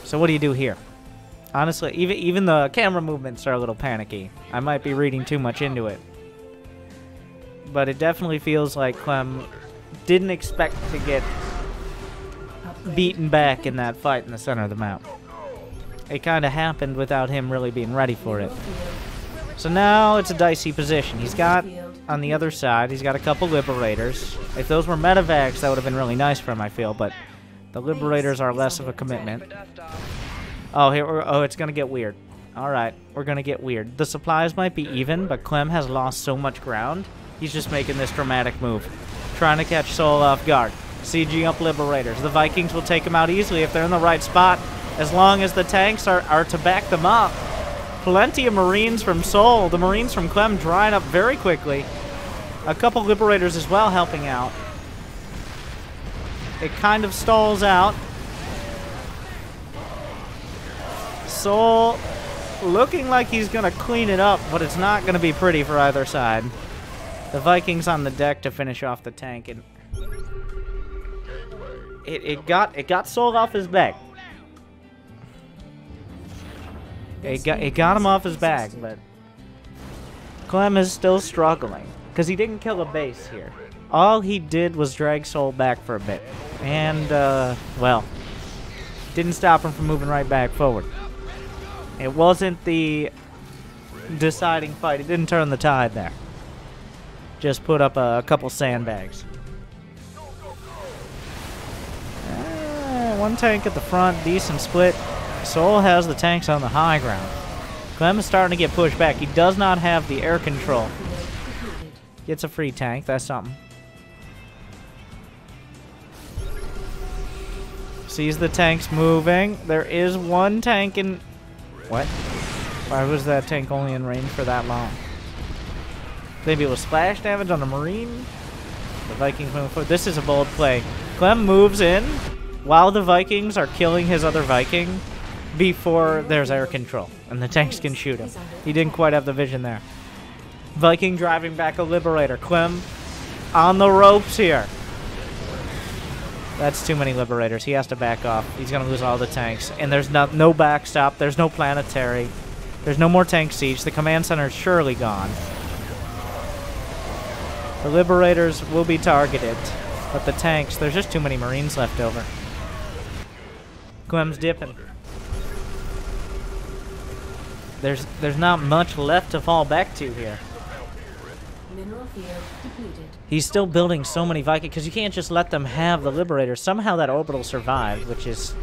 So what do you do here? Honestly, even the camera movements are a little panicky. I might be reading too much into it. But it definitely feels like Clem didn't expect to get beaten back in that fight in the center of the map. It kind of happened without him really being ready for it. So now it's a dicey position. He's got, on the other side, he's got a couple Liberators. If those were medevacs, that would have been really nice for him, I feel, but the Liberators are less of a commitment. Oh, it's going to get weird. Alright, we're going to get weird. The supplies might be even, but Clem has lost so much ground. He's just making this dramatic move. Trying to catch Sol off guard. CG up Liberators. The Vikings will take him out easily if they're in the right spot, as long as the tanks are to back them up. Plenty of Marines from Sol. The Marines from Clem drying up very quickly. A couple Liberators as well helping out. It kind of stalls out. Sol looking like he's going to clean it up, but it's not going to be pretty for either side. The Vikings on the deck to finish off the tank, and it got Sol off his back. It got him off his back, but Clem is still struggling because he didn't kill a base here. All he did was drag Sol back for a bit, and well, didn't stop him from moving right back forward. It wasn't the deciding fight. It didn't turn the tide there. Just put up a couple sandbags. One tank at the front, decent split. Sol has the tanks on the high ground. Clem is starting to get pushed back. He does not have the air control. Gets a free tank, that's something. Sees the tanks moving. There is one tank in... What? Why was that tank only in range for that long? Maybe it was splash damage on the Marine? The Vikings moving forward. This is a bold play. Clem moves in while the Vikings are killing his other Viking. before there's air control, and the tanks can shoot him. He didn't quite have the vision there. Viking driving back a Liberator. Clem on the ropes here. That's too many Liberators. He has to back off. He's going to lose all the tanks. And there's no backstop. There's no planetary. There's no more tank siege. The command center is surely gone. The Liberators will be targeted. But the tanks, there's just too many Marines left over. Clem's dipping. There's not much left to fall back to here. Mineral field depleted. He's still building so many Vikings, because you can't just let them have the Liberators. Somehow that orbital survived, which is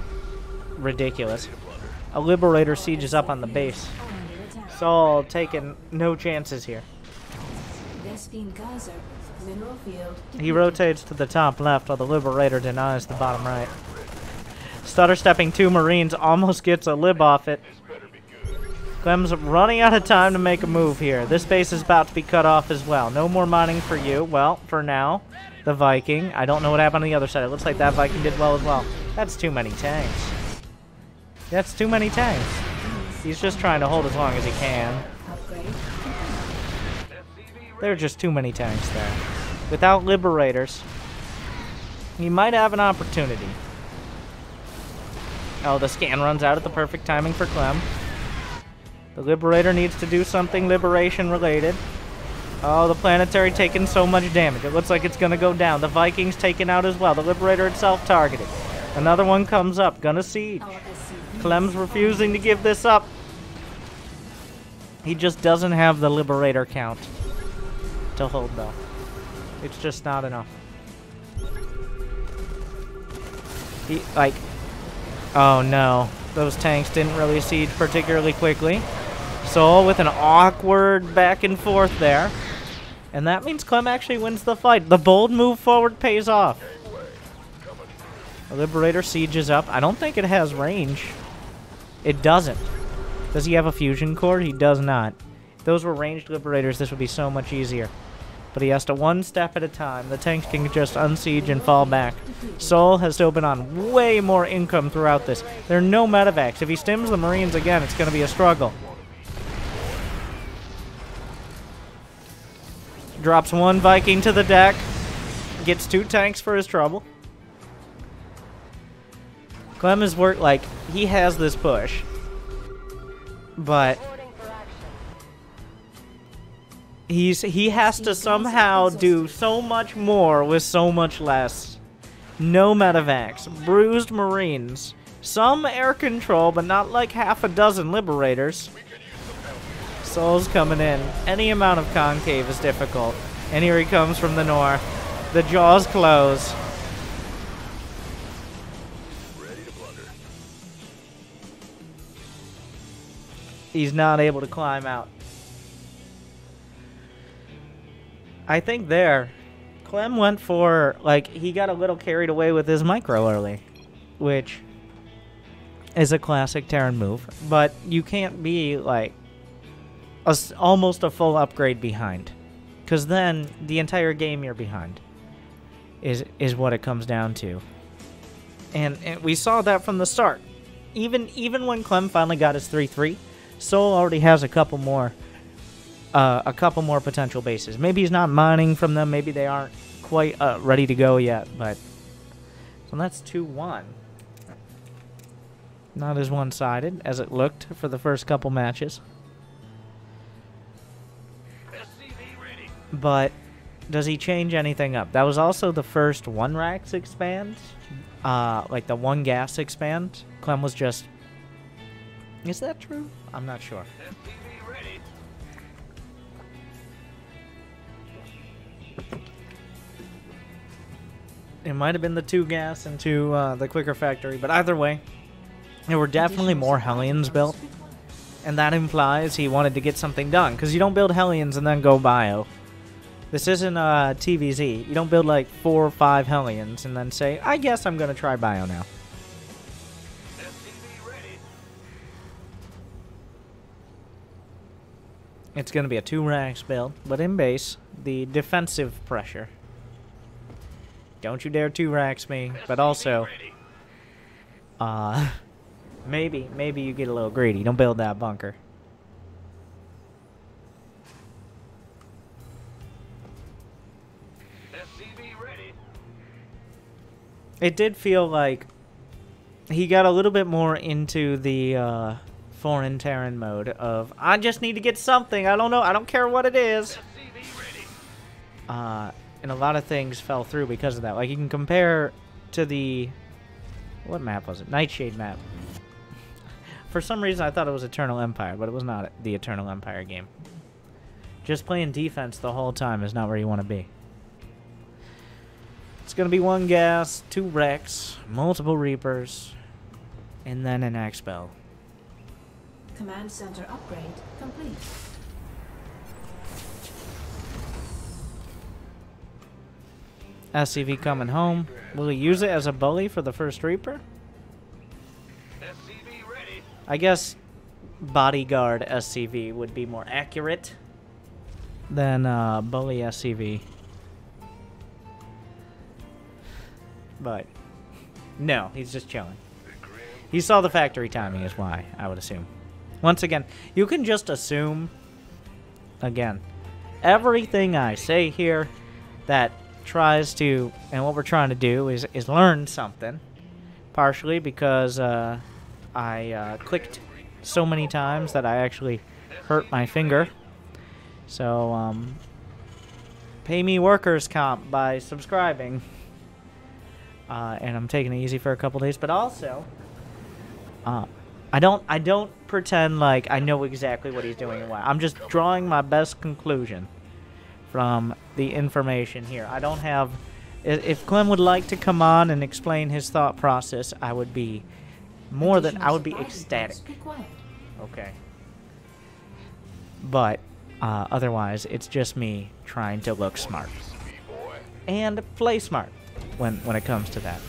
ridiculous. A Liberator sieges up on the base. Under attack. Saul taking no chances here. Vespine Geyser. Mineral field depleted. He rotates to the top left while the Liberator denies the bottom right. Stutter stepping 2 Marines, almost gets a lib off it. Clem's running out of time to make a move here. This base is about to be cut off as well. No more mining for you. Well, for now, the Viking. I don't know what happened on the other side. It looks like that Viking did well as well. That's too many tanks. That's too many tanks. He's just trying to hold as long as he can. Upgrade. There are just too many tanks there. Without Liberators, he might have an opportunity. Oh, the scan runs out at the perfect timing for Clem. The Liberator needs to do something Liberation related. Oh, the planetary taking so much damage. It looks like it's going to go down. The Vikings taken out as well. The Liberator itself targeted. Another one comes up. Gonna siege. Our SCV. Clem's refusing to give this up. He just doesn't have the Liberator count to hold, though. It's just not enough. He, like... Oh, no. Those tanks didn't really siege particularly quickly. So, with an awkward back and forth there. And that means Clem actually wins the fight. The bold move forward pays off. The Liberator sieges up. I don't think it has range. It doesn't. Does he have a fusion core? He does not. If those were ranged Liberators, this would be so much easier. But he has to one step at a time. The tanks can just unsiege and fall back. Sol has still been on way more income throughout this. There are no medevacs. If he stims the Marines again, it's going to be a struggle. Drops 1 Viking to the deck. Gets 2 tanks for his trouble. Clem has worked like he has this push. But Reporting for action. he has to somehow do so much more with so much less. No medevacs, bruised Marines, some air control, but not like half a dozen Liberators. Sol's coming in. Any amount of concave is difficult. And here he comes from the north. The jaws close. He's not able to climb out. I think there, Clem went for, like, he got a little carried away with his micro early, which is a classic Terran move, but you can't be, like, almost a full upgrade behind, because then the entire game you're behind is what it comes down to. And we saw that from the start. Even when Clem finally got his 3-3, Sol already has a couple more potential bases. Maybe he's not mining from them. Maybe they aren't quite ready to go yet. But so that's 2-1. Not as one-sided as it looked for the first couple matches. But does he change anything up? That was also the first 1 Rax expand. Like the 1 gas expand. Clem was just... Is that true? I'm not sure. It might have been the 2 gas and 2 the quicker factory, but either way, there were definitely more Hellions built, and that implies he wanted to get something done, because you don't build Hellions and then go bio. This isn't TVZ. You don't build like 4 or 5 Hellions and then say, I guess I'm going to try bio now. It's going to be a 2 Rax build, but in base, the defensive pressure. Don't you dare 2 Rax me, but also, Maybe you get a little greedy. Don't build that bunker. SCV ready. It did feel like he got a little bit more into the foreign Terran mode of, I just need to get something. I don't know. I don't care what it is. SCV ready. And a lot of things fell through because of that. Like, you can compare to the... What map was it? Nightshade map. For some reason, I thought it was Eternal Empire, but it was not the Eternal Empire game. Just playing defense the whole time is not where you want to be. It's going to be 1 gas, 2 wrecks, multiple Reapers, and then an Expel. Command center upgrade complete. SCV coming home. Will he use it as a bully for the first Reaper? SCV ready. I guess bodyguard SCV would be more accurate than bully SCV. But no, he's just chilling. He saw the factory timing is why, I would assume. Once again, you can just assume, again, everything I say here that tries to, and what we're trying to do is learn something, partially because I clicked so many times that I actually hurt my finger. So, pay me workers' comp by subscribing. And I'm taking it easy for a couple days, but also, I don't pretend like I know exactly what he's doing and why. I'm just drawing my best conclusion from the information here. I don't have... If Clem would like to come on and explain his thought process, I would be more than... I would be ecstatic. Okay. But, otherwise, it's just me trying to look smart. And play smart when it comes to that.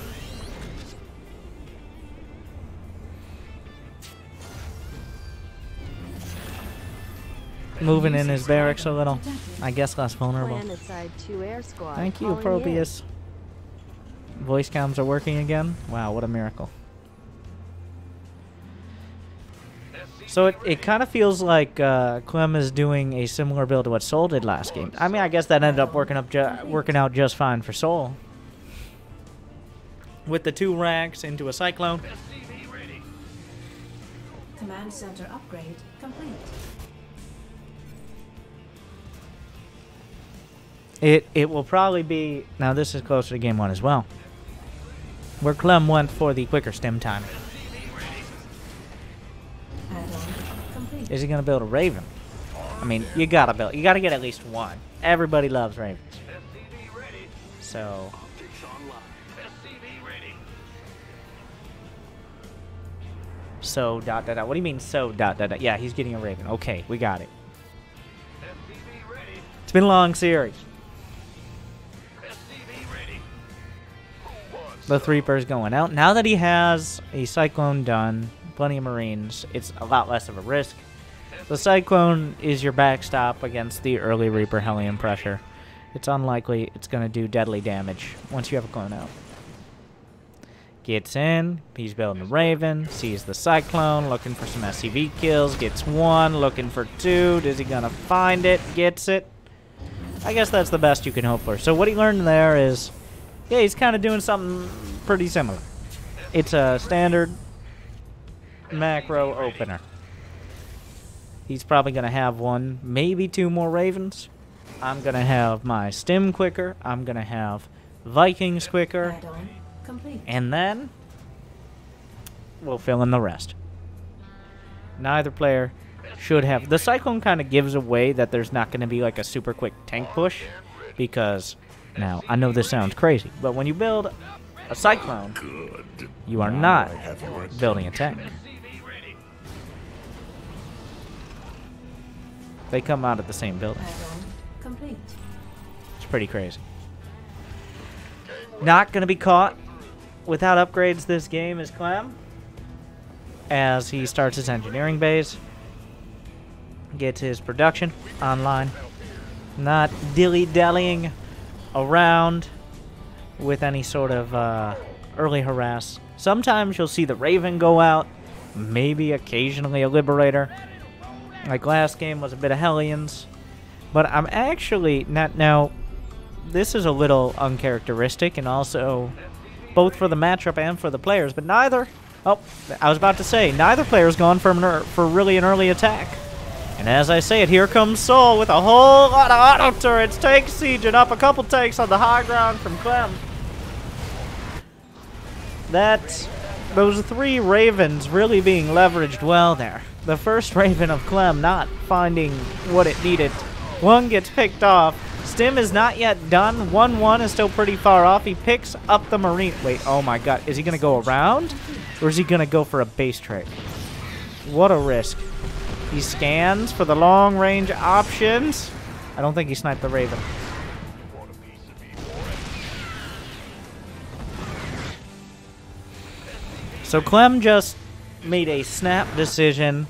Moving in his barracks a little. I guess less vulnerable. Thank you, Probius. Voice comms are working again. Wow, what a miracle. So it kind of feels like Clem is doing a similar build to what Soul did last game. I mean, I guess that ended up working out just fine for Soul. With the 2 racks into a Cyclone. Command center upgrade complete. It will probably be... Now, this is closer to Game 1 as well. Where Clem went for the quicker stem timing. Is he going to build a Raven? I mean, you got to get at least 1. Everybody loves Ravens. So... So, ... What do you mean, so, ... Yeah, he's getting a Raven. Okay, we got it. It's been a long series. The Reaper's going out. Now that he has a Cyclone done, plenty of Marines, it's a lot less of a risk. The Cyclone is your backstop against the early Reaper Hellion pressure. It's unlikely it's going to do deadly damage once you have a clone out. Gets in, he's building a Raven, sees the Cyclone, looking for some SCV kills, gets 1, looking for 2, is he going to find it, gets it? I guess that's the best you can hope for. So what he learned there is, yeah, he's kind of doing something pretty similar. It's a standard macro opener. He's probably going to have 1, maybe 2 more Ravens. I'm going to have my Stim quicker. I'm going to have Vikings quicker. And then we'll fill in the rest. Neither player should have... The Cyclone kind of gives away that there's not going to be like a super quick tank push. Because, now, I know this sounds crazy, but when you build a Cyclone, you are not building a tank. They come out of the same building. It's pretty crazy. Not going to be caught without upgrades this game is Clem. As he starts his engineering base. Gets his production online. Not dilly-dallying around with any sort of early harass. Sometimes you'll see the Raven go out. maybe occasionally a Liberator. Like last game was a bit of Hellions. But I'm actually not now. This is a little uncharacteristic, and also both for the matchup and for the players. But neither. Oh, I was about to say neither player's gone for really an early attack. And as I say it, here comes Soul with a whole lot of auto turrets, tank sieging up a couple tanks on the high ground from Clem. Those 3 Ravens really being leveraged well there. The first Raven of Clem not finding what it needed. 1 gets picked off. Stim is not yet done. 1-1 is still pretty far off. He picks up the Marine. Wait, oh my god. Is he going to go around? Or is he going to go for a base trade? What a risk. He scans for the long-range options. I don't think he sniped the Raven. So Clem just made a snap decision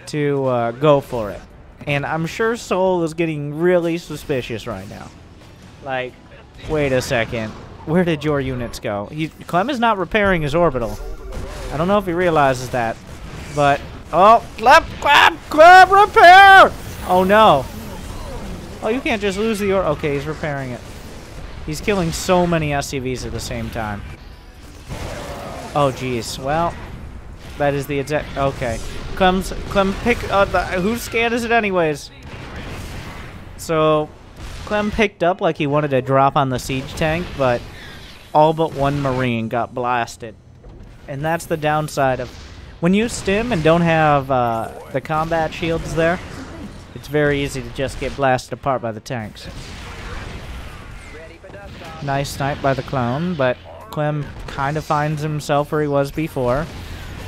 to go for it. And I'm sure Soul is getting really suspicious right now. Like, wait a second. Where did your units go? Clem is not repairing his orbital. I don't know if he realizes that. But, oh, Clem, repair! Oh, no. Oh, you can't just lose the orbital. Okay, he's repairing it. He's killing so many SCVs at the same time. Oh, jeez. Well, that is the exact... Okay. Clem, pick... whose scan is it anyways? So, Clem picked up like he wanted to drop on the siege tank, but all but 1 Marine got blasted. And that's the downside of... When you stim and don't have the combat shields there, it's very easy to just get blasted apart by the tanks. Nice snipe by the clone, but Clem kind of finds himself where he was before.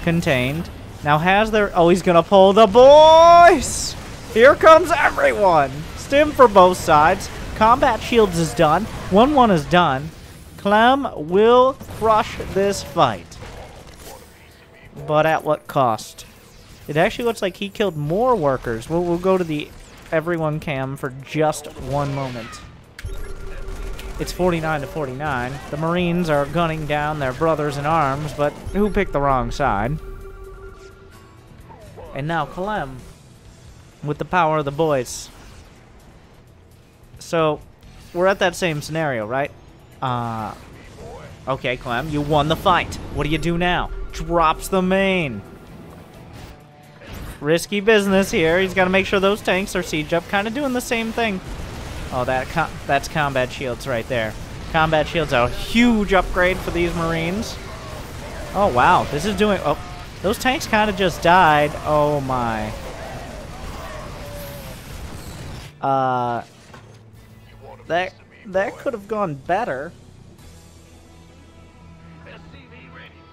Contained. Now has there... Oh, he's going to pull the boys! Here comes everyone! Stim for both sides. Combat shields is done. 1-1 is done. Clem will crush this fight. But at what cost? It actually looks like he killed more workers. We'll go to the everyone cam for just 1 moment. It's 49-49. The Marines are gunning down their brothers in arms, but who picked the wrong side? And now Clem with the power of the boys. So, we're at that same scenario, right? Okay, Clem, you won the fight. What do you do now? Drops the main. Risky business here. He's got to make sure those tanks are siege up. Kind of doing the same thing. Oh, that's combat shields right there. Combat shields are a huge upgrade for these Marines. Oh, wow. This is doing... Oh, those tanks kind of just died. Oh, my. That could have gone better.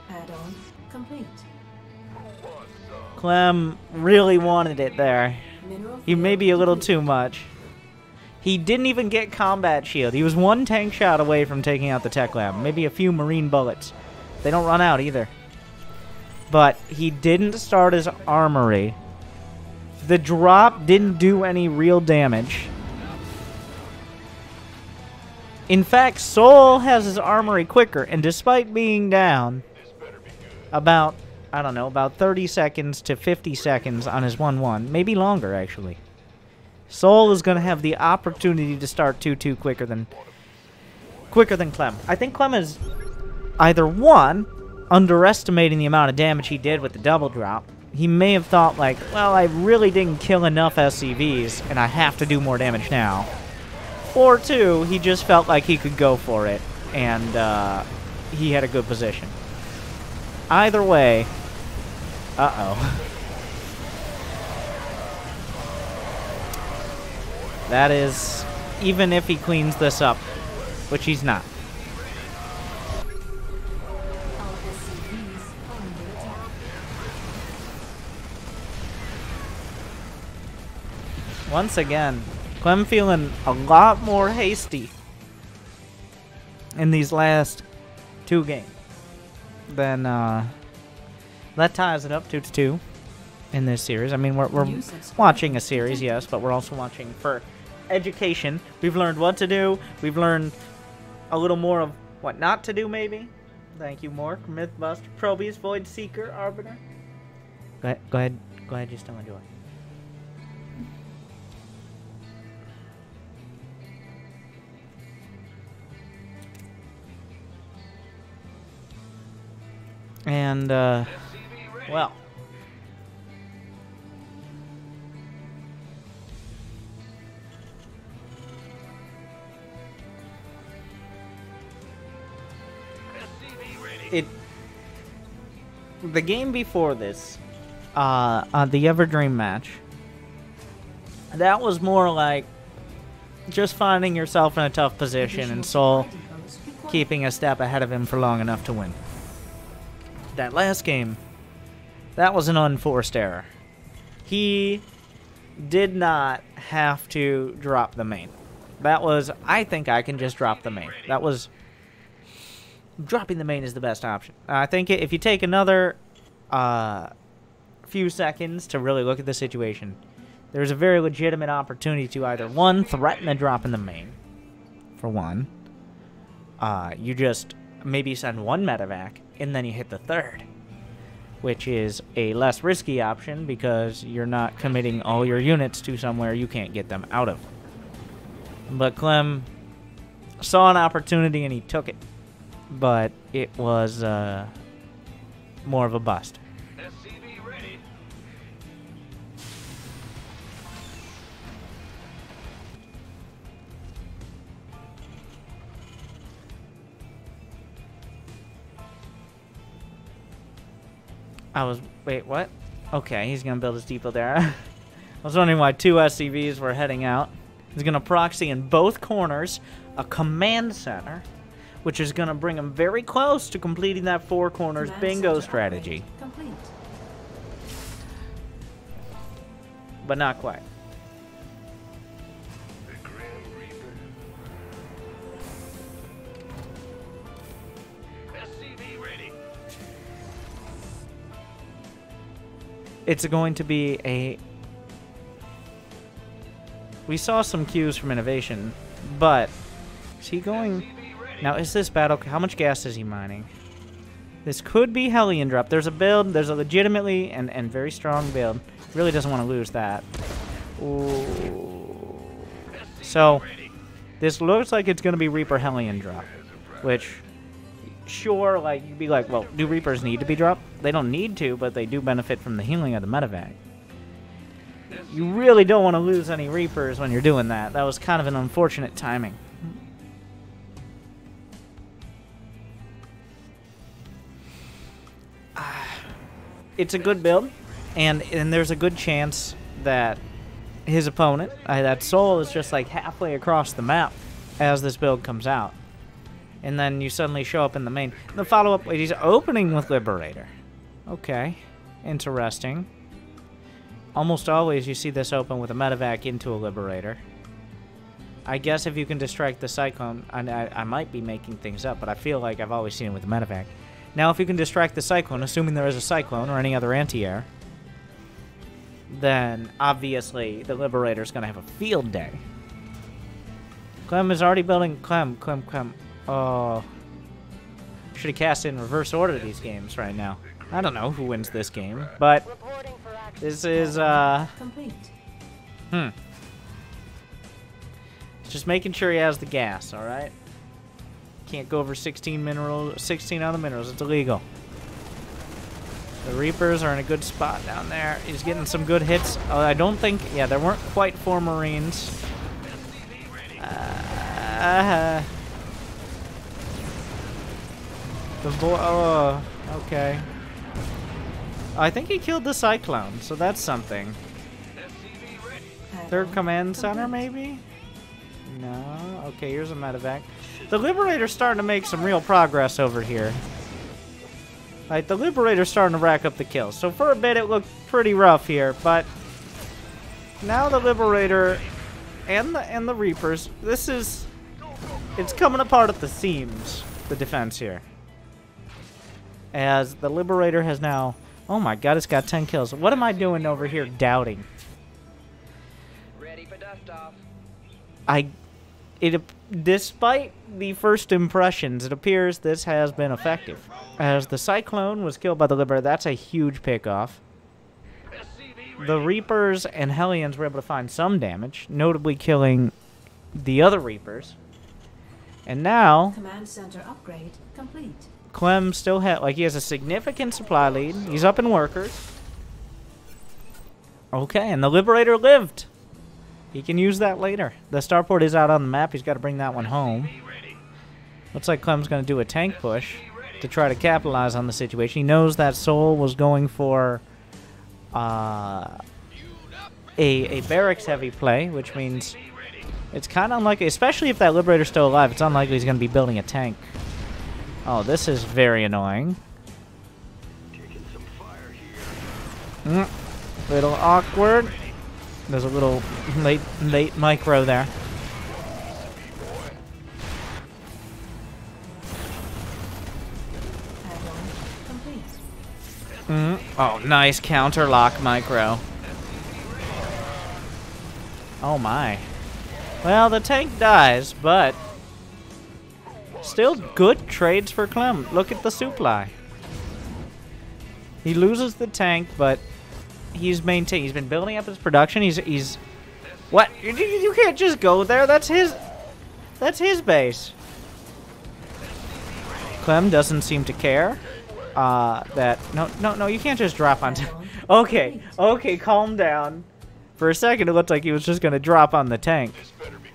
Add-on complete. Clem really wanted it there. Mineral He may field be a little complete. too much. He didn't even get combat shield. He was 1 tank shot away from taking out the tech lab. Maybe a few Marine bullets. They don't run out either. But he didn't start his armory. The drop didn't do any real damage. In fact, Soul has his armory quicker, and despite being down about, I don't know, about 30 seconds to 50 seconds on his 1-1, maybe longer actually, Soul is going to have the opportunity to start 2-2 quicker than Clem. I think Clem is either, 1, underestimating the amount of damage he did with the double drop. He may have thought like, well, I really didn't kill enough SCVs, and I have to do more damage now. Or 2, he just felt like he could go for it, and he had a good position. Either way, uh-oh. That is, even if he cleans this up, which he's not. Our SCVs are under attack. Once again, Clem feeling a lot more hasty in these last 2 games than that ties it up 2-2 in this series. I mean, we're watching a series, yes, but we're also watching for education. We've learned what to do. We've learned a little more of what not to do, maybe. Thank you, Mork, Mythbuster, Probius, Void Seeker, Arbiter. Go ahead. Go ahead, just enjoy. And, well. The game before this, the Everdream match, that was more like just finding yourself in a tough position and Soul keeping a step ahead of him for long enough to win. That last game, that was an unforced error. He did not have to drop the main. That was, I think I can just drop the main. That was, dropping the main is the best option. I think if you take another few seconds to really look at the situation, there's a very legitimate opportunity to either, one, threaten a drop in the main, for one. You just maybe send one medevac, and then you hit the third, which is a less risky option because you're not committing all your units to somewhere you can't get them out of. But Clem saw an opportunity and he took it, but it was more of a bust. SCV ready. Wait, what? Okay, he's gonna build his depot there. I was wondering why 2 SCVs were heading out. He's gonna proxy in both corners a command center, which is gonna bring him very close to completing that 4 corners bingo strategy. Complete. But not quite. The Grim Reaper. SCV ready. It's going to be a... We saw some cues from innovation, but is he going... Now, is this battle... How much gas is he mining? This could be Hellion Drop. There's a build. There's a legitimately and very strong build. Really doesn't want to lose that. Ooh. So, this looks like it's going to be Reaper Hellion Drop, which... Sure, like, you'd be like, well, do Reapers need to be dropped? They don't need to, but they do benefit from the healing of the medevac. You really don't want to lose any Reapers when you're doing that. That was kind of an unfortunate timing. It's a good build, and there's a good chance that his opponent, that Soul, is just like halfway across the map as this build comes out. And then you suddenly show up in the main. The follow-up, he's opening with Liberator. Okay, interesting. Almost always you see this open with a medevac into a Liberator. I guess if you can distract the Cyclone, I might be making things up, but I feel like I've always seen it with a medevac. Now if you can distract the Cyclone, assuming there is a Cyclone or any other anti-air, then obviously the Liberator's going to have a field day. Clem is already building... Clem. Oh, should have cast in reverse order these games right now. I don't know who wins this game, but this is, Complete. just making sure he has the gas, alright? Can't go over 16 other minerals, it's illegal. The Reapers are in a good spot down there. He's getting some good hits. I don't think, yeah, there weren't quite 4 Marines. The boy, oh, okay. I think he killed the Cyclone, so that's something. Third command center, maybe? No. Okay, here's a medevac. The Liberator's starting to make some real progress over here. Like, the Liberator's starting to rack up the kills. So for a bit, it looked pretty rough here, but now the Liberator and the Reapers, this is... It's coming apart at the seams, the defense here. As the Liberator has now... Oh my god, it's got 10 kills. What am I doing over here doubting? Ready for dust off. Despite the first impressions, it appears this has been effective. As the Cyclone was killed by the Liberator, that's a huge pickoff. the Reapers and Hellions were able to find some damage, notably killing the other Reapers. And now, Command center upgrade complete. Clem still he has a significant supply lead. He's up in workers. Okay, and the Liberator lived. He can use that later. The starport is out on the map. He's got to bring that one home. Looks like Clem's going to do a tank push to try to capitalize on the situation. He knows that Sol was going for a barracks heavy play, which means it's kind of unlikely, especially if that Liberator's still alive, it's unlikely he's going to be building a tank. Oh, this is very annoying. Little awkward. There's a little late micro there. Oh, nice counterlock micro. Oh my. Well, the tank dies, but still good trades for Clem. Look at the supply. He loses the tank, but he's maintained. He's been building up his production. He's what? You can't just go there. That's his base. Clem doesn't seem to care. No, you can't just drop on. Okay, calm down. For a second, it looked like he was just gonna drop on the tank,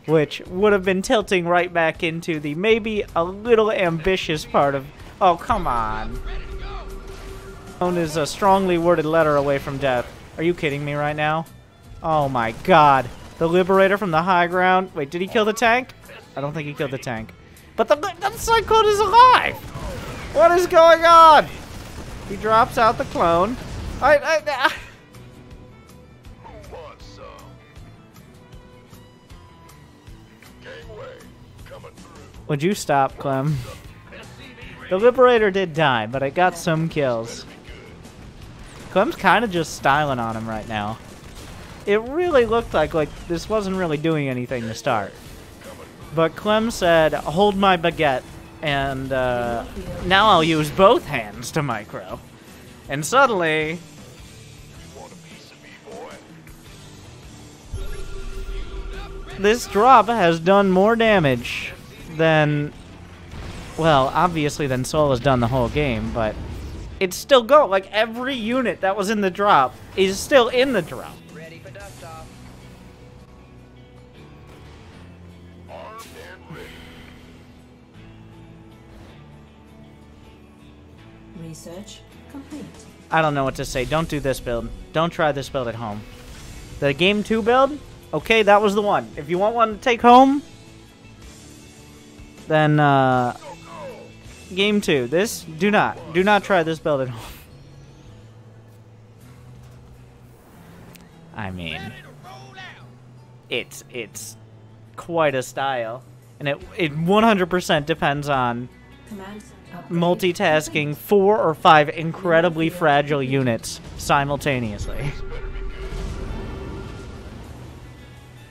which would have been tilting right back into the maybe a little ambitious part of. Oh, come on. Is a strongly worded letter away from death. Are you kidding me right now? Oh my god. The Liberator from the high ground. Wait, did he kill the tank? I don't think he killed the tank. But the Cyclone is alive! What is going on? He drops out the clone. Would you stop, Clem? The Liberator did die, but I got some kills. Clem's kind of just styling on him right now. It really looked like this wasn't really doing anything to start. But Clem said, hold my baguette, and now I'll use both hands to micro. And suddenly... this drop has done more damage than... well, obviously than Sol has done the whole game, but... it's still like every unit that was in the drop is still in the drop. Ready for dust off. Armed and ready. Research complete. I don't know what to say. Don't do this build. Don't try this build at home. The Game 2 build? Okay, that was the one. If you want one to take home, then, Game 2. This, do not try this build at home. I mean, it's quite a style. And it 100% depends on Command multitasking 4 or 5 incredibly fragile units simultaneously.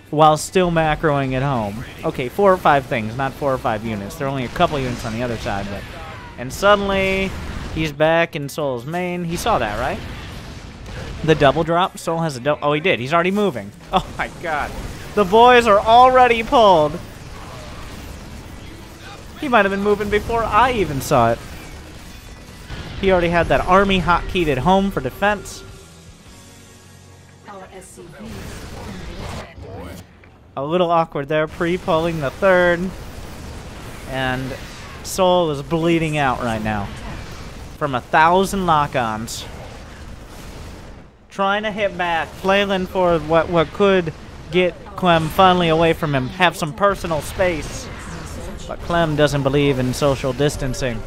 While still macroing at home. Okay, 4 or 5 things, not 4 or 5 units. There are only a couple units on the other side, but... and suddenly, he's back in Sol's main. He saw that, right? The double drop? Sol has a double... oh, he did. He's already moving. Oh my god. The boys are already pulled. He might have been moving before I even saw it. He already had that army hotkeyed at home for defense. our SCVs. A little awkward there, pre-pulling the third. And Sol is bleeding out right now. From 1,000 lock-ons. Trying to hit back, flailing for what could get Clem finally away from him. Have some personal space. But Clem doesn't believe in social distancing.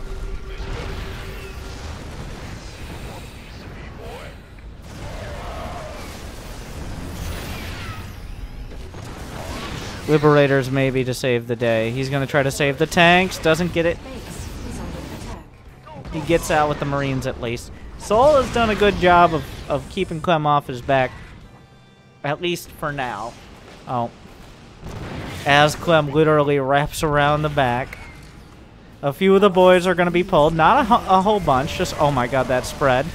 Liberators maybe to save the day. He's going to try to save the tanks. Doesn't get it. Base is under attack. He gets out with the Marines at least. Sol has done a good job of keeping Clem off his back. At least for now. Oh. As Clem literally wraps around the back. A few of the boys are going to be pulled. Not a whole bunch. Just, oh my god, that spread.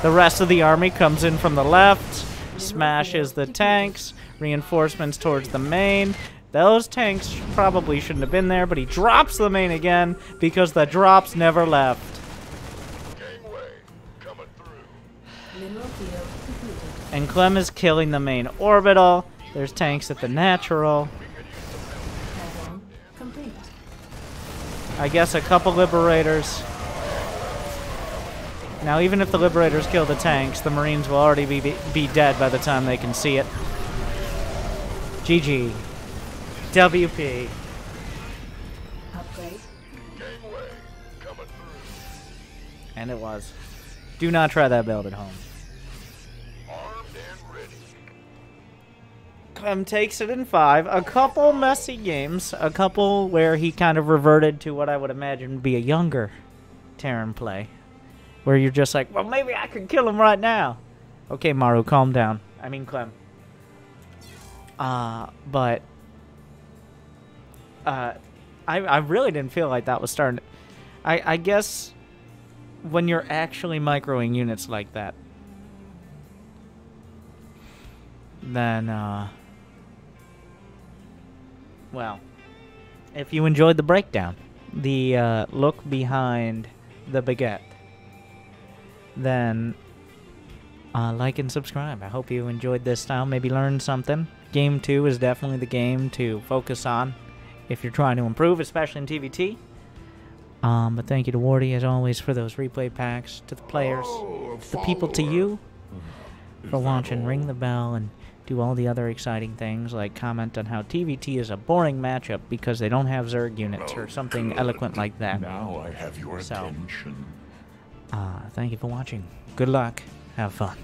The rest of the army comes in from the left. smashes the tanks, reinforcements towards the main. Those tanks probably shouldn't have been there, but he drops the main again because the drops never left. Gangway coming through. Mineral field completed. And Clem is killing the main orbital. There's tanks at the natural. Add-on complete. I guess a couple liberators. Now, even if the liberators kill the tanks, the Marines will already be dead by the time they can see it. GG. WP. Upgrade. Gangway coming through. And it was. Do not try that build at home. Armed and ready. Clem takes it in 5. A couple messy games. A couple where he kind of reverted to what I would imagine would be a younger Terran play. Where you're just like, well, maybe I could kill him right now. Okay, Maru, calm down. I mean, Clem. But I really didn't feel like that was starting. I guess when you're actually microing units like that, then, well, if you enjoyed the breakdown, the look behind the baguette, then like and subscribe. I hope you enjoyed this style, maybe learned something. Game 2 is definitely the game to focus on if you're trying to improve, especially in TVT. But thank you to Wardy, as always, for those replay packs, to the players, the people, to you, for watching. Ring the bell and do all the other exciting things, like comment on how TVT is a boring matchup because they don't have Zerg units or something eloquent like that. Now I have your So, attention. thank you for watching. Good luck. Have fun.